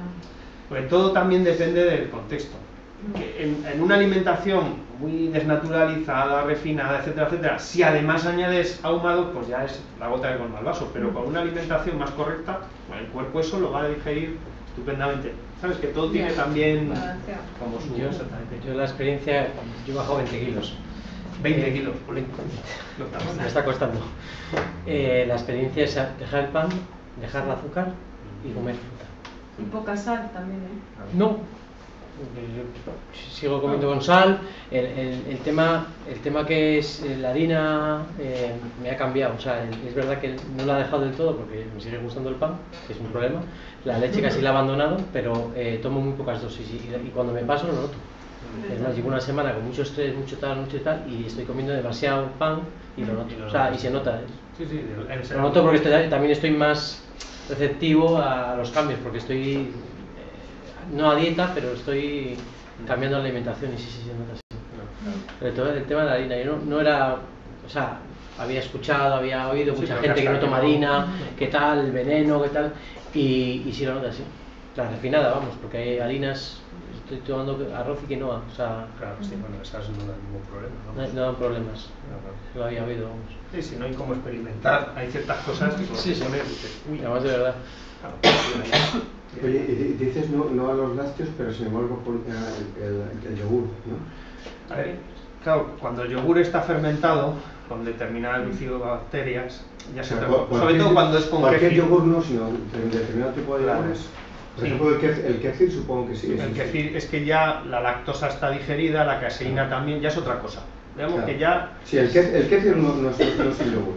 A: Porque todo también depende del contexto. Que en una alimentación muy desnaturalizada, refinada, etcétera, etcétera, si además añades ahumado, pues ya es la gota que colma el vaso, pero con una alimentación más correcta, el cuerpo eso lo va a digerir estupendamente. ¿Sabes? Que todo tiene también como su...
B: Yo la experiencia, yo he bajado 20 kilos.
A: 20 kilos,
B: me está costando. La experiencia es dejar el pan, dejar el azúcar y comer fruta.
F: Y poca sal también, ¿eh?
B: No, yo sigo comiendo con sal. El tema que es la harina me ha cambiado. O sea, es verdad que no la he dejado del todo porque me sigue gustando el pan, que es un problema. La leche casi la he abandonado, pero tomo muy pocas dosis y cuando me paso lo noto. Es más, llevo una semana con mucho estrés, mucho tal, y estoy comiendo demasiado pan y lo noto. O sea, y se nota.
A: Sí,
B: lo noto porque también estoy más receptivo a los cambios, porque estoy no a dieta, pero estoy cambiando la alimentación y sí se nota así. Pero todo el tema de la harina, yo no era, o sea, había escuchado, había oído
A: Sí,
B: mucha
A: pero
B: gente que no toma
A: no-
B: harina, qué tal, el veneno, qué tal, y sí lo nota así. La refinada, vamos, porque hay harinas, estoy tomando arroz y quinoa, o sea,
A: Claro, sí, bueno, esas no dan ningún problema, ¿no?
B: no dan problemas.
A: Claro.
B: Lo había oído, vamos.
A: Sí, sí, no hay como experimentar, hay ciertas cosas que
B: Sí, sí.
A: uy,
B: Además, de verdad.
A: claro, sí,
C: Oye, y dices no a los lácteos, pero sin embargo el yogur, ¿no?
A: A ver, claro, cuando el yogur está fermentado con determinadas bifidobacterias, ya se sobre todo cuando es con
C: cualquier
A: kéfir.
C: yogur no, sino de determinado tipo de
A: Claro.
C: yogures. Por
A: Sí.
C: ejemplo, el kéfir supongo que sí.
A: El kéfir es que ya la lactosa está digerida, la caseína también, ya es otra cosa. Digamos
C: Claro.
A: que ya...
C: Sí, el kéfir no es un yogur.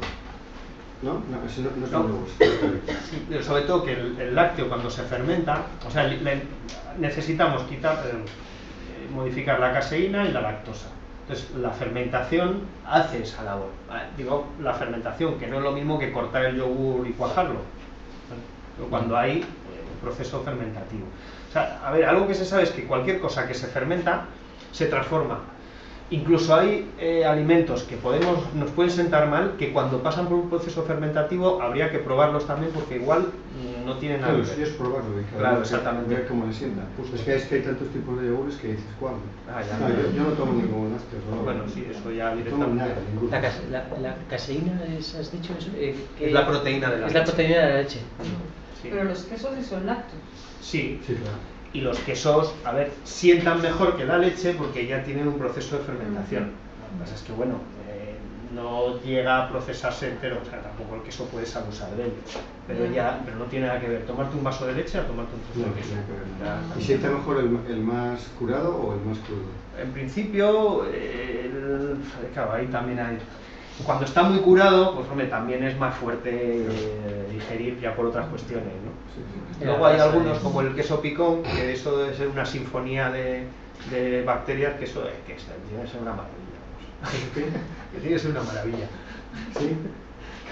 C: ¿No? No, ese no es
A: No.
C: un yogur.
A: Sí, pero sobre todo que el lácteo cuando se fermenta, o sea, necesitamos modificar la caseína y la lactosa. Entonces, la fermentación hace esa labor. Digo, la fermentación, que no es lo mismo que cortar el yogur y cuajarlo. Pero cuando hay un proceso fermentativo. O sea, a ver, algo que se sabe es que cualquier cosa que se fermenta se transforma. Incluso hay alimentos que nos pueden sentar mal, que cuando pasan por un proceso fermentativo habría que probarlos también, porque igual no tienen nada
C: Claro,
A: que
C: eso
A: ver.
C: ya es probarlo. Y cada
A: Claro,
C: uno
A: exactamente.
C: ver cómo le sienta.
A: Justo.
C: Es que hay tantos tipos de yogures que dices, ¿cuál?
A: Ya.
C: No, yo no tomo ningún lácteo. No,
A: Bueno, sí, eso ya
C: no tomo
A: directamente.
C: nada, ninguno.
B: La caseína, has dicho eso, que
A: Es la proteína de la
B: es la
A: leche.
B: proteína de la leche.
A: Sí.
F: Pero los quesos sí son lácteos.
A: Sí.
C: Sí, claro.
A: Y los quesos, a ver, sientan mejor que la leche porque ya tienen un proceso de fermentación. Lo que pasa es que, bueno, no llega a procesarse entero, o sea, tampoco el queso puedes abusar de él. Pero no tiene nada que ver tomarte un vaso de leche a tomarte un trozo
C: No,
A: de queso.
C: tiene que ver nada.
A: Ya.
C: ¿Y sienta mejor el más curado o el más crudo?
A: En principio, claro, ahí también hay... Cuando está muy curado, pues hombre, también es más fuerte digerir ya por otras cuestiones, ¿no?
C: Sí, sí.
A: Luego hay algunos, como el queso picón, que eso debe ser una sinfonía de bacterias, que eso tiene que ser una maravilla. Vamos. Que tiene que ser una maravilla.
C: Sí,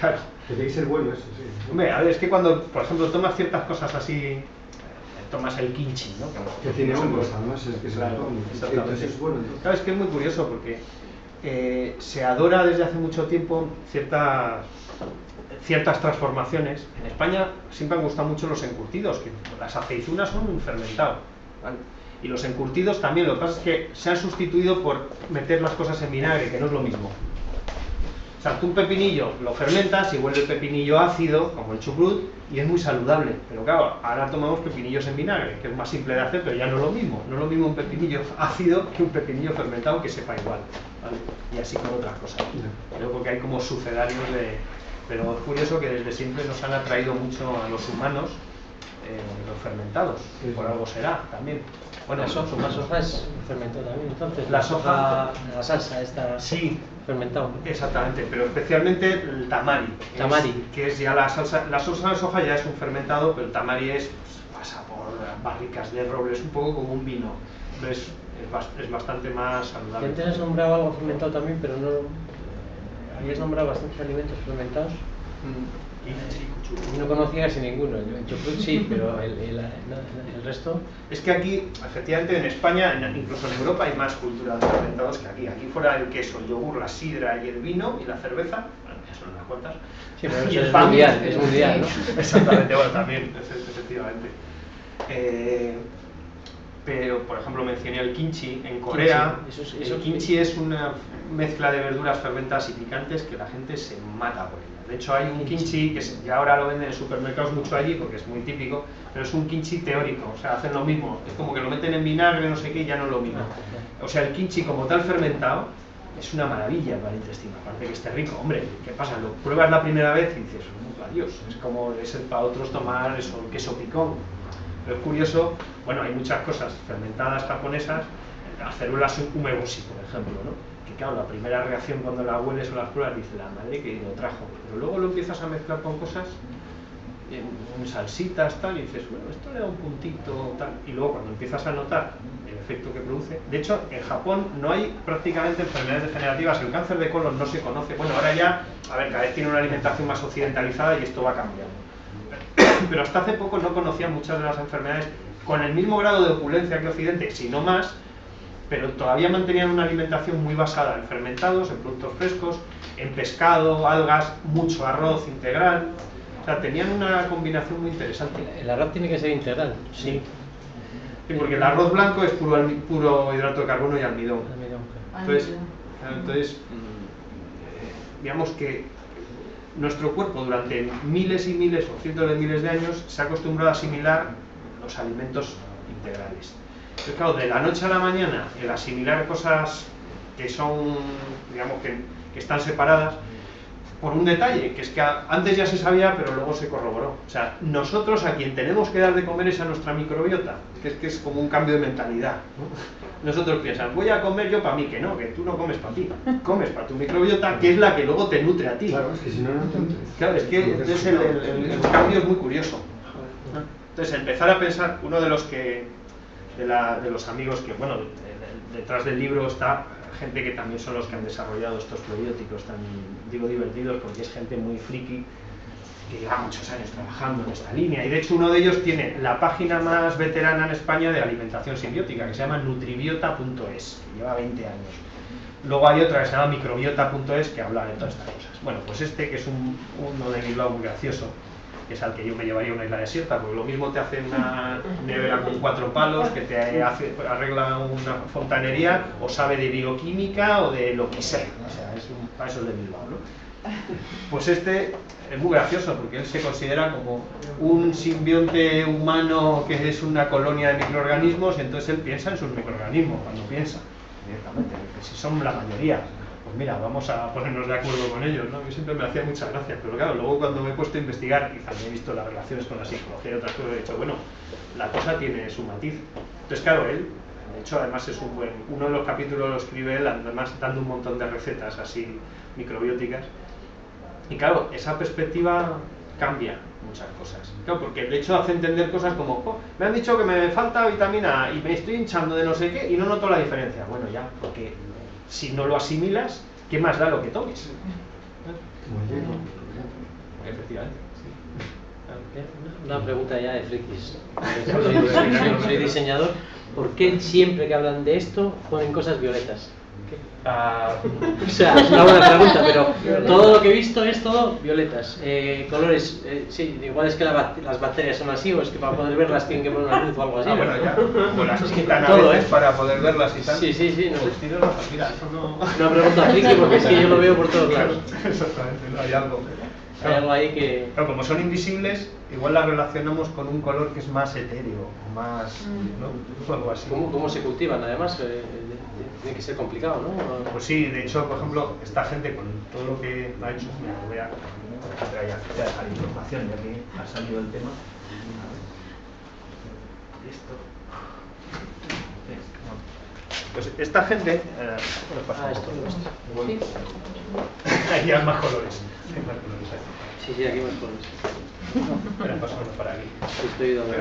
A: Claro.
C: que tiene que ser bueno eso, sí.
A: Hombre, a ver, es que cuando, por ejemplo, tomas ciertas cosas así, tomas el kimchi, ¿no?
C: Que tiene
A: nosotros-
C: hongos, además, es que se
A: Claro,
C: lo come.
A: exactamente.
C: Entonces es bueno, entonces.
A: Claro, es que es muy curioso porque se adora desde hace mucho tiempo ciertas transformaciones. En España siempre han gustado mucho los encurtidos, que las aceitunas son un fermentado, ¿vale? Y los encurtidos también, lo que pasa es que se han sustituido por meter las cosas en vinagre, que no es lo mismo. O sea, tú un pepinillo lo fermentas y vuelve el pepinillo ácido, como el chucrut, y es muy saludable. Pero claro, ahora tomamos pepinillos en vinagre, que es más simple de hacer, pero ya no es lo mismo. No es lo mismo un pepinillo ácido que un pepinillo fermentado que sepa igual, ¿vale? Y así con otras cosas. Creo porque hay como sucedáneos de... Pero es curioso que desde siempre nos han atraído mucho a los humanos los fermentados,
C: Sí.
A: por algo será también. Bueno,
B: La soja es fermentada también, entonces.
A: La soja-
B: la salsa esta
A: sí,
B: fermentada.
A: exactamente, pero especialmente el tamari.
B: Tamari.
A: Que es ya la salsa de soja ya es un fermentado, pero el tamari pasa por barricas de roble, es un poco como un vino. Entonces es bastante más
B: Y
A: saludable.
B: antes has nombrado algo fermentado también, pero no. Habías nombrado bastantes alimentos fermentados. No conocía casi ninguno. El chucrut sí, pero el resto.
A: Es que aquí, efectivamente, en España, incluso en Europa, hay más cultura de fermentados que aquí. Aquí fuera el queso, el yogur, la sidra y el vino y la cerveza, bueno, ya son unas cuantas.
B: Sí, pero
A: Y
B: eso
A: el
B: es
A: pan.
B: mundial, es mundial, ¿no?
A: Exactamente, bueno, también, efectivamente. Pero, por ejemplo, mencioné el kimchi en Corea.
B: Eso
A: El kimchi es una mezcla de verduras fermentadas y picantes que la gente se mata por ella. De hecho, hay un kimchi que ya ahora lo venden en supermercados mucho allí porque es muy típico, pero es un kimchi teórico, o sea, hacen lo mismo. Es como que lo meten en vinagre, no sé qué, y ya no es lo mismo. O sea, el kimchi como tal fermentado es una maravilla para el intestino, aparte que esté rico. Hombre, ¿qué pasa? Lo pruebas la primera vez y dices, adiós, es como es para otros tomar eso, el queso picón. Pero es curioso, bueno, hay muchas cosas fermentadas japonesas, acerolas umeboshi, por ejemplo, ¿no? Que claro, la primera reacción cuando la hueles o las pruebas dices, la madre que lo trajo. Pero luego lo empiezas a mezclar con cosas, en salsitas, tal, y dices, bueno, esto le da un puntito, tal. Y luego cuando empiezas a notar el efecto que produce, de hecho, en Japón no hay prácticamente enfermedades degenerativas, el cáncer de colon no se conoce, bueno, ahora ya, a ver, cada vez tiene una alimentación más occidentalizada y esto va cambiando. Pero hasta hace poco no conocían muchas de las enfermedades con el mismo grado de opulencia que Occidente, si no más, pero todavía mantenían una alimentación muy basada en fermentados, en productos frescos, en pescado, algas, mucho arroz integral. O sea, tenían una combinación muy interesante.
B: El arroz tiene que ser integral.
A: Sí. Sí, porque el arroz blanco es puro hidrato de carbono y almidón. Entonces, digamos que nuestro cuerpo durante miles y miles o cientos de miles de años se ha acostumbrado a asimilar los alimentos integrales. Entonces, claro, de la noche a la mañana, el asimilar cosas que son, digamos, que están separadas, por un detalle, que es que antes ya se sabía, pero luego se corroboró. O sea, nosotros a quien tenemos que dar de comer es a nuestra microbiota, que es como un cambio de mentalidad, ¿no? Nosotros piensan, voy a comer yo para mí, que no, que tú no comes para ti, comes para tu microbiota, que es la que luego te nutre a ti.
C: Claro, es que si no, no te nutres.
A: Claro, es que entonces el cambio es muy curioso. Entonces, empezar a pensar, uno de los de los amigos que, bueno, detrás del libro está gente que también son los que han desarrollado estos probióticos tan, digo, divertidos, porque es gente muy friki que lleva muchos años trabajando en esta línea, y de hecho uno de ellos tiene la página más veterana en España de alimentación simbiótica, que se llama nutribiota.es, que lleva 20 años. Luego hay otra que se llama microbiota.es, que habla de todas estas cosas. Bueno, pues este, que es uno de Bilbao muy gracioso, que es al que yo me llevaría a una isla desierta, porque lo mismo te hace una nevera con 4 palos, que te arregla una fontanería, o sabe de bioquímica o de lo que sea. O sea, para eso es de Bilbao, ¿no? Pues este es muy gracioso, porque él se considera como un simbionte humano que es una colonia de microorganismos, y entonces él piensa en sus microorganismos cuando piensa directamente, que si son la mayoría, pues mira, vamos a ponernos de acuerdo con ellos, ¿no? Yo siempre me hacía muchas gracias, pero claro, luego cuando me he puesto a investigar y también he visto las relaciones con la psicología y otras cosas, he dicho, bueno, la cosa tiene su matiz. Entonces, claro, él, de hecho, además es uno de los capítulos lo escribe él, además dando un montón de recetas así microbióticas, y claro, esa perspectiva cambia muchas cosas. Claro, porque de hecho hace entender cosas como, oh, me han dicho que me falta vitamina A y me estoy hinchando de no sé qué y no noto la diferencia. Bueno, ya, porque si no lo asimilas, ¿qué más da lo que tomes? Efectivamente.
B: Una pregunta ya de frikis. Soy diseñador. ¿Por qué siempre que hablan de esto ponen cosas violetas? O sea, es una buena pregunta, pero todo lo que he visto es todo violetas. Colores, sí, igual es que las bacterias son así, o es que para poder verlas tienen que poner una luz o algo así.
A: Bueno, ya, como las quitan a veces para poder verlas y tal.
B: Sí, no.
A: Pues mira, eso no...
B: Una pregunta friki, porque es que yo lo veo por todos lados.
A: Exactamente, no hay algo.
B: Hay algo ahí que...
A: Claro, como son invisibles, igual las relacionamos con un color que es más etéreo, más, ¿no? Algo así.
B: ¿Cómo se cultivan? Además, tiene que ser complicado, ¿no?
A: Pues sí, de hecho, por ejemplo, esta gente con todo lo que ha hecho, mira, voy a dejar información ya que ha salido el tema. Esto. Pues esta gente...
B: esto.
A: Ahí hay más colores. Hay más colores ahí.
B: Sí, aquí más colores.
A: Espera, pasamos para aquí.
B: Estoy dando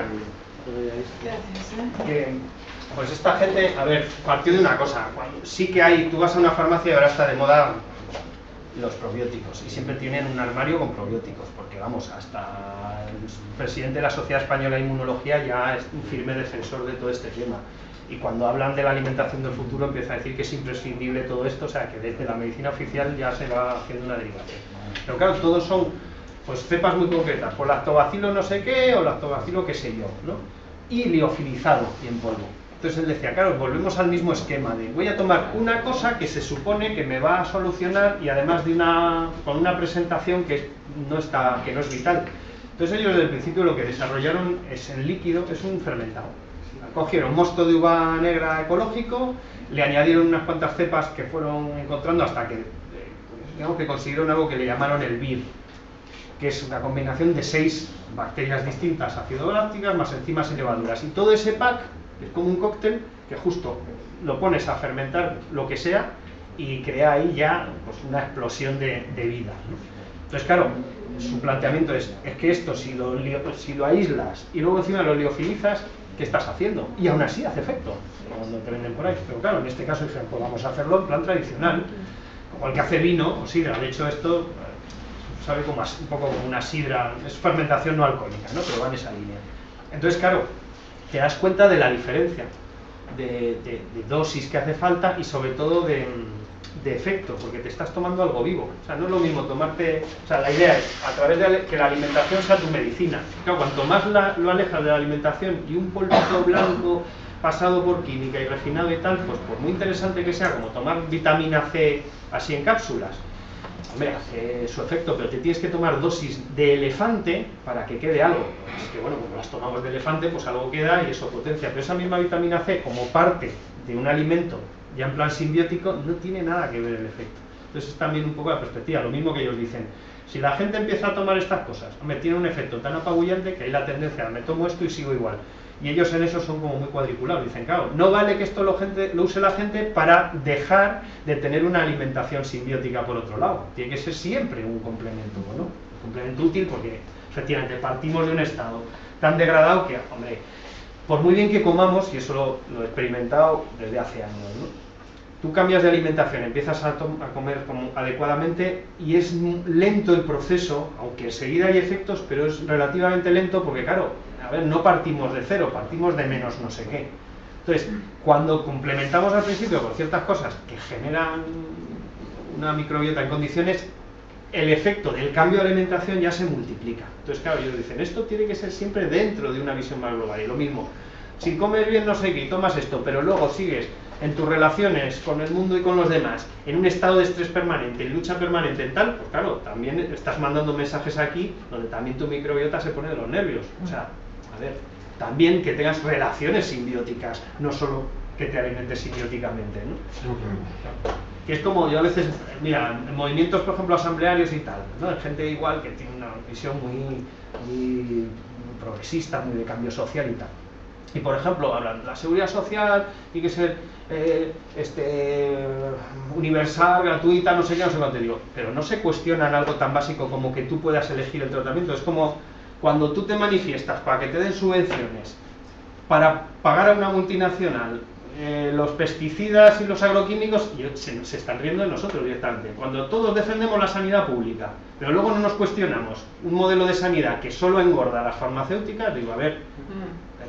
A: pues esta gente, a ver, partió de una cosa. Sí que hay, tú vas a una farmacia y ahora está de moda los probióticos, y siempre tienen un armario con probióticos, porque vamos, hasta el presidente de la Sociedad Española de Inmunología ya es un firme defensor de todo este tema. Y cuando hablan de la alimentación del futuro empieza a decir que es imprescindible todo esto, o sea que desde la medicina oficial ya se va haciendo una derivación. Pero claro, todos son pues cepas muy concretas, por lactobacilo no sé qué o lactobacilo qué sé yo, ¿no? Y liofilizado y en polvo. Entonces él decía, claro, volvemos al mismo esquema de voy a tomar una cosa que se supone que me va a solucionar y además con una presentación que no es vital. Entonces ellos desde el principio lo que desarrollaron es en líquido, es un fermentado. Cogieron mosto de uva negra ecológico, le añadieron unas cuantas cepas que fueron encontrando hasta que, digamos que consiguieron algo que le llamaron el BIR, que es una combinación de 6 bacterias distintas, acidolácticas, más enzimas y levaduras. Y todo ese pack es como un cóctel que justo lo pones a fermentar lo que sea y crea ahí ya pues, una explosión de vida, ¿no? Entonces, claro, su planteamiento es que esto si lo aíslas y luego encima lo liofilizas, ¿qué estás haciendo? Y aún así hace efecto, cuando te venden por ahí. Pero claro, en este caso dijeron, pues vamos a hacerlo en plan tradicional, como el que hace vino o sidra. De hecho, esto sabe como un poco como una sidra, es fermentación no alcohólica, ¿no? Pero va en esa línea. Entonces, claro, te das cuenta de la diferencia. de dosis que hace falta y sobre todo de efecto, porque te estás tomando algo vivo. O sea, no es lo mismo tomarte... O sea, la idea es, a través de que la alimentación sea tu medicina. Claro, cuanto más lo alejas de la alimentación y un polvito blanco pasado por química y refinado y tal, pues por muy interesante que sea, como tomar vitamina C así en cápsulas, hombre, hace su efecto, pero te tienes que tomar dosis de elefante para que quede algo. Es que bueno, como las tomamos de elefante, pues algo queda y eso potencia. Pero esa misma vitamina C, como parte de un alimento ya en plan simbiótico, no tiene nada que ver el efecto. Entonces es también un poco la perspectiva, lo mismo que ellos dicen. Si la gente empieza a tomar estas cosas, hombre, tiene un efecto tan apabullante que hay la tendencia a me tomo esto y sigo igual. Y ellos en eso son como muy cuadriculados. Dicen, claro, no vale que esto lo use la gente para dejar de tener una alimentación simbiótica por otro lado. Tiene que ser siempre un complemento, ¿no? Un complemento útil porque efectivamente partimos de un estado tan degradado que, hombre, por muy bien que comamos, y eso lo he experimentado desde hace años, ¿no? Tú cambias de alimentación, empiezas a comer como adecuadamente y es lento el proceso, aunque enseguida hay efectos, pero es relativamente lento porque, claro, a ver, no partimos de cero, partimos de menos no sé qué. Entonces, cuando complementamos al principio con ciertas cosas que generan una microbiota en condiciones, el efecto del cambio de alimentación ya se multiplica. Entonces, claro, ellos dicen, esto tiene que ser siempre dentro de una visión más global. Y lo mismo, si comes bien no sé qué y tomas esto, pero luego sigues en tus relaciones con el mundo y con los demás, en un estado de estrés permanente, en lucha permanente, en tal, pues claro, también estás mandando mensajes aquí donde también tu microbiota se pone de los nervios. O sea, a ver, también que tengas relaciones simbióticas, no solo que te alimentes simbióticamente, ¿no? Que es como yo a veces, mira, en movimientos, por ejemplo, asamblearios y tal, ¿no? Hay gente igual que tiene una visión muy progresista, muy de cambio social y tal. Y por ejemplo, hablan de la seguridad social, tiene que ser universal, gratuita, no sé qué, no sé cuánto digo. Pero no se cuestionan algo tan básico como que tú puedas elegir el tratamiento. Es como cuando tú te manifiestas para que te den subvenciones para pagar a una multinacional los pesticidas y los agroquímicos, se están riendo de nosotros directamente. Cuando todos defendemos la sanidad pública, pero luego no nos cuestionamos un modelo de sanidad que solo engorda a las farmacéuticas, digo, a ver,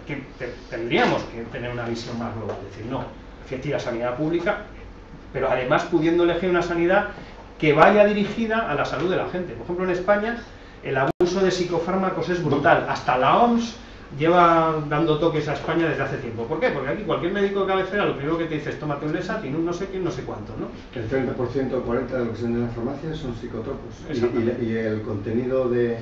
A: que tendríamos que tener una visión más global, es decir, no, efectiva sanidad pública, pero además pudiendo elegir una sanidad que vaya dirigida a la salud de la gente. Por ejemplo, en España el abuso de psicofármacos es brutal, hasta la OMS lleva dando toques a España desde hace tiempo. ¿Por qué? Porque aquí cualquier médico de cabecera lo primero que te dice es tómate un Lesatin, un no sé qué, no sé cuánto, ¿no?
C: El 30% o 40% de lo que se vende en las farmacias son psicotropos. Y el contenido de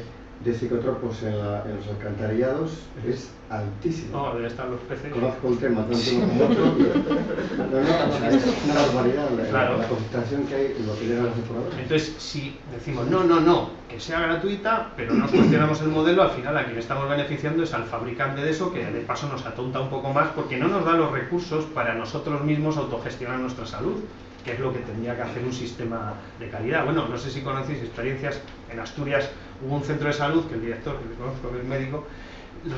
C: psicotropos en los alcantarillados es altísimo.
A: No, debe estar los peces.
C: Conozco el tema tanto uno como otro. O sea, es una barbaridad
A: claro.
C: La concentración que hay, lo que llegan los depuradores.
A: Entonces, si decimos no, que sea gratuita, pero no cuestionamos el modelo, al final a quien estamos beneficiando es al fabricante de eso, que de paso nos atonta un poco más porque no nos da los recursos para nosotros mismos autogestionar nuestra salud, que es lo que tendría que hacer un sistema de calidad. Bueno, no sé si conocéis experiencias, en Asturias hubo un centro de salud que el director, que le conozco, que es médico,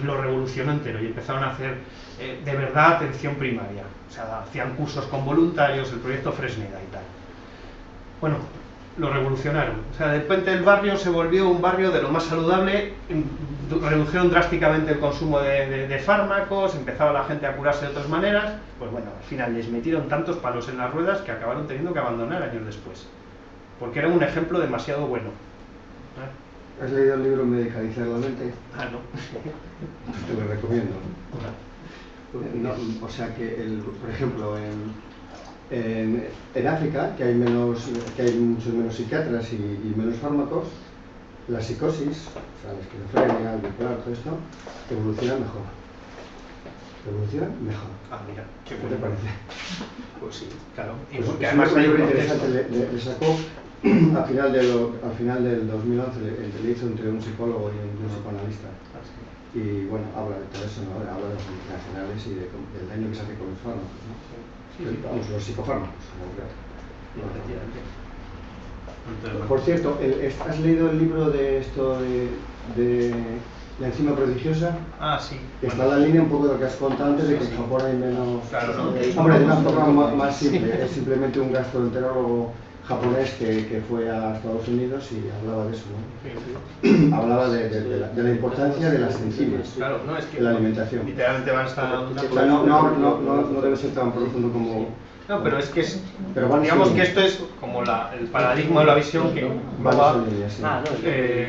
A: lo revolucionó entero y empezaron a hacer de verdad atención primaria. O sea, hacían cursos con voluntarios, el proyecto Fresneda y tal. Bueno, lo revolucionaron. O sea, de repente el barrio se volvió un barrio de lo más saludable, redujeron drásticamente el consumo de fármacos, empezaba la gente a curarse de otras maneras. Pues bueno, al final les metieron tantos palos en las ruedas que acabaron teniendo que abandonar años después. Porque era un ejemplo demasiado bueno.
C: ¿Has leído el libro Medicalizar la mente?
A: Ah, no.
C: Pues te lo recomiendo. O sea que, por ejemplo, en África, que hay muchos menos psiquiatras y menos fármacos, la psicosis, o sea, la esquizofrenia, el bipolar, todo esto, evoluciona mejor. Evoluciona mejor.
A: Ah, mira,
C: ¿Qué te parece?
A: Pues sí, claro. Y
C: Pues
A: porque
C: es
A: además
C: un libro interesante, le sacó al final del 2011, le hizo entre un psicólogo y un psicoanalista. Y bueno, habla de todo eso, ¿no? Habla de los multinacionales y del daño que se hace con los fármacos, ¿no? Sí, vamos, los psicofármacos, Por cierto, ¿has leído el libro de esto de la enzima prodigiosa?
A: Ah, sí.
C: Que está en la línea un poco de lo que has contado antes, de que en Japón hay menos...
A: Claro, ¿no?
C: Hombre, de una forma más simple, es simplemente un gastroenterólogo japonés que fue a Estados Unidos y hablaba de eso, ¿no? Hablaba de la importancia de las enzimas en la alimentación.
A: Literalmente van a estar...
C: O sea, no debe ser tan profundo como...
A: No, pero es que es,
C: Pero
A: digamos que esto es como el paradigma o la visión que va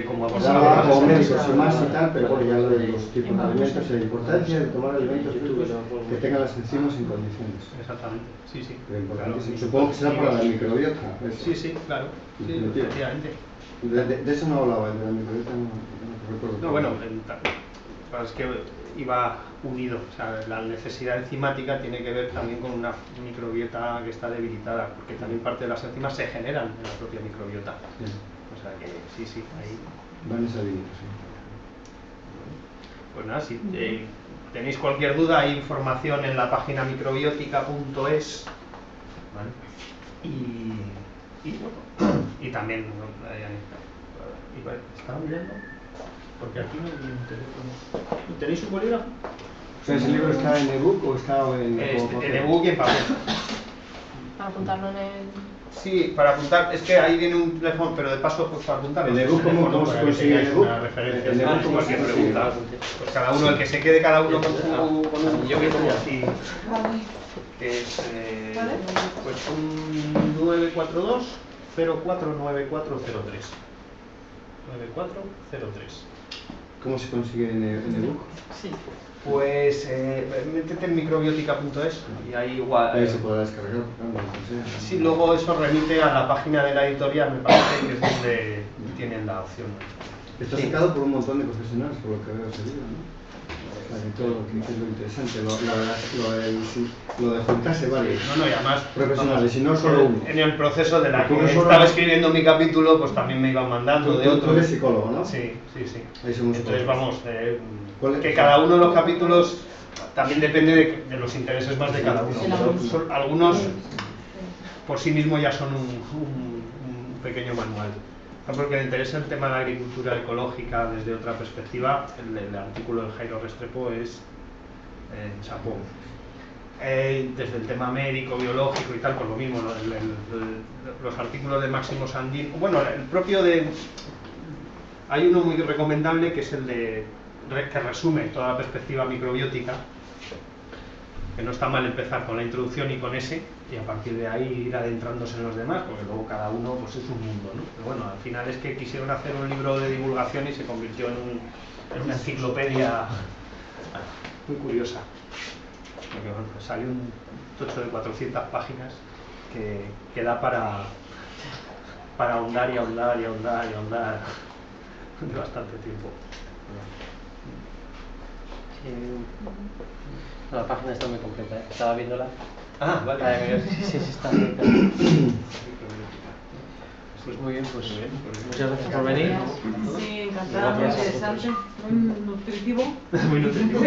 A: como
C: hablaba
A: abordar
C: con médicos y más y tal, pero bueno, ya lo de los tipos de alimentos y la importancia de tomar alimentos frescos que tengan las enzimas en condiciones.
A: Exactamente, sí, sí.
C: Pero importantísimo.
A: Claro.
C: Supongo que será para la microbiota. Eso.
A: Sí, sí, claro. Sí, efectivamente.
C: De eso no hablaba, de la microbiota no recuerdo.
A: No, bueno, es que iba unido, o sea, la necesidad enzimática tiene que ver también con una microbiota que está debilitada, porque también parte de las enzimas se generan en la propia microbiota.
C: Sí.
A: O sea que sí, ahí.
C: Van a salir, sí.
A: Pues nada, si tenéis cualquier duda, hay información en la página microbiótica.es, ¿vale? Y bueno, y también ¿estaba mirando? Porque aquí no hay un teléfono. ¿Tenéis un bolígrafo?
C: ¿Ese libro está en ebook o está en
A: ebook y en papel?
G: Para apuntarlo en el...
A: Sí, para apuntar, es que ahí viene un teléfono, pero de paso pues para apuntar.
C: ¿El ebook cómo se consigue el ebook?
A: Una referencia,
C: ¿El ebook cómo se
A: cualquier
C: consigue?
A: pregunta. Pues cada uno, el que se quede cada uno con un yo que pongo así, que es pues un 942 049403. 9403.
C: ¿Cómo se consigue en ebook?
G: Sí.
A: Pues métete en microbiótica.es y ahí igual.
C: Ahí se podrá descargar, claro, no sé.
A: Sí, luego eso remite a la página de la editorial, me parece que es donde tienen la opción.
C: Está sacado por un montón de profesionales, por lo que veo ese libro, ¿no? O sea, que todo lo que es lo interesante, lo de juntarse varios
A: No, y además
C: profesionales, y no solo uno.
A: En el proceso de la que
C: Porque uno solo-
A: estaba escribiendo mi capítulo, pues también me iban mandando de
C: Tú
A: otros.
C: eres psicólogo, ¿no?
A: Sí.
C: Ahí somos
A: Entonces
C: todos.
A: vamos,
C: ¿Cuál es?
A: que cada uno de los capítulos también depende de los intereses más de cada uno. Pero algunos por sí mismos ya son un pequeño manual. Porque le interesa el tema de la agricultura ecológica desde otra perspectiva, el artículo de Jairo Restrepo es chapó. Desde el tema médico, biológico y tal, pues lo mismo, los artículos de Máximo Sandín, bueno, el propio de... Hay uno muy recomendable que es el que resume toda la perspectiva microbiótica, que no está mal empezar con la introducción y con ese, y a partir de ahí ir adentrándose en los demás, porque luego cada uno pues es un mundo, ¿no? Pero bueno, al final es que quisieron hacer un libro de divulgación y se convirtió en una enciclopedia muy curiosa. Porque bueno, salió un tocho de 400 páginas que da para ahondar y ahondar y ahondar y ahondar de bastante tiempo.
B: No, la página está muy completa, ¿eh? Estaba viéndola.
A: Ah, vale.
B: Sí, está muy Pues muy bien, pues muchas gracias por venir.
F: Sí, encantado, muy
B: Gracias a
F: interesante, muy nutritivo.
A: Muy nutritivo.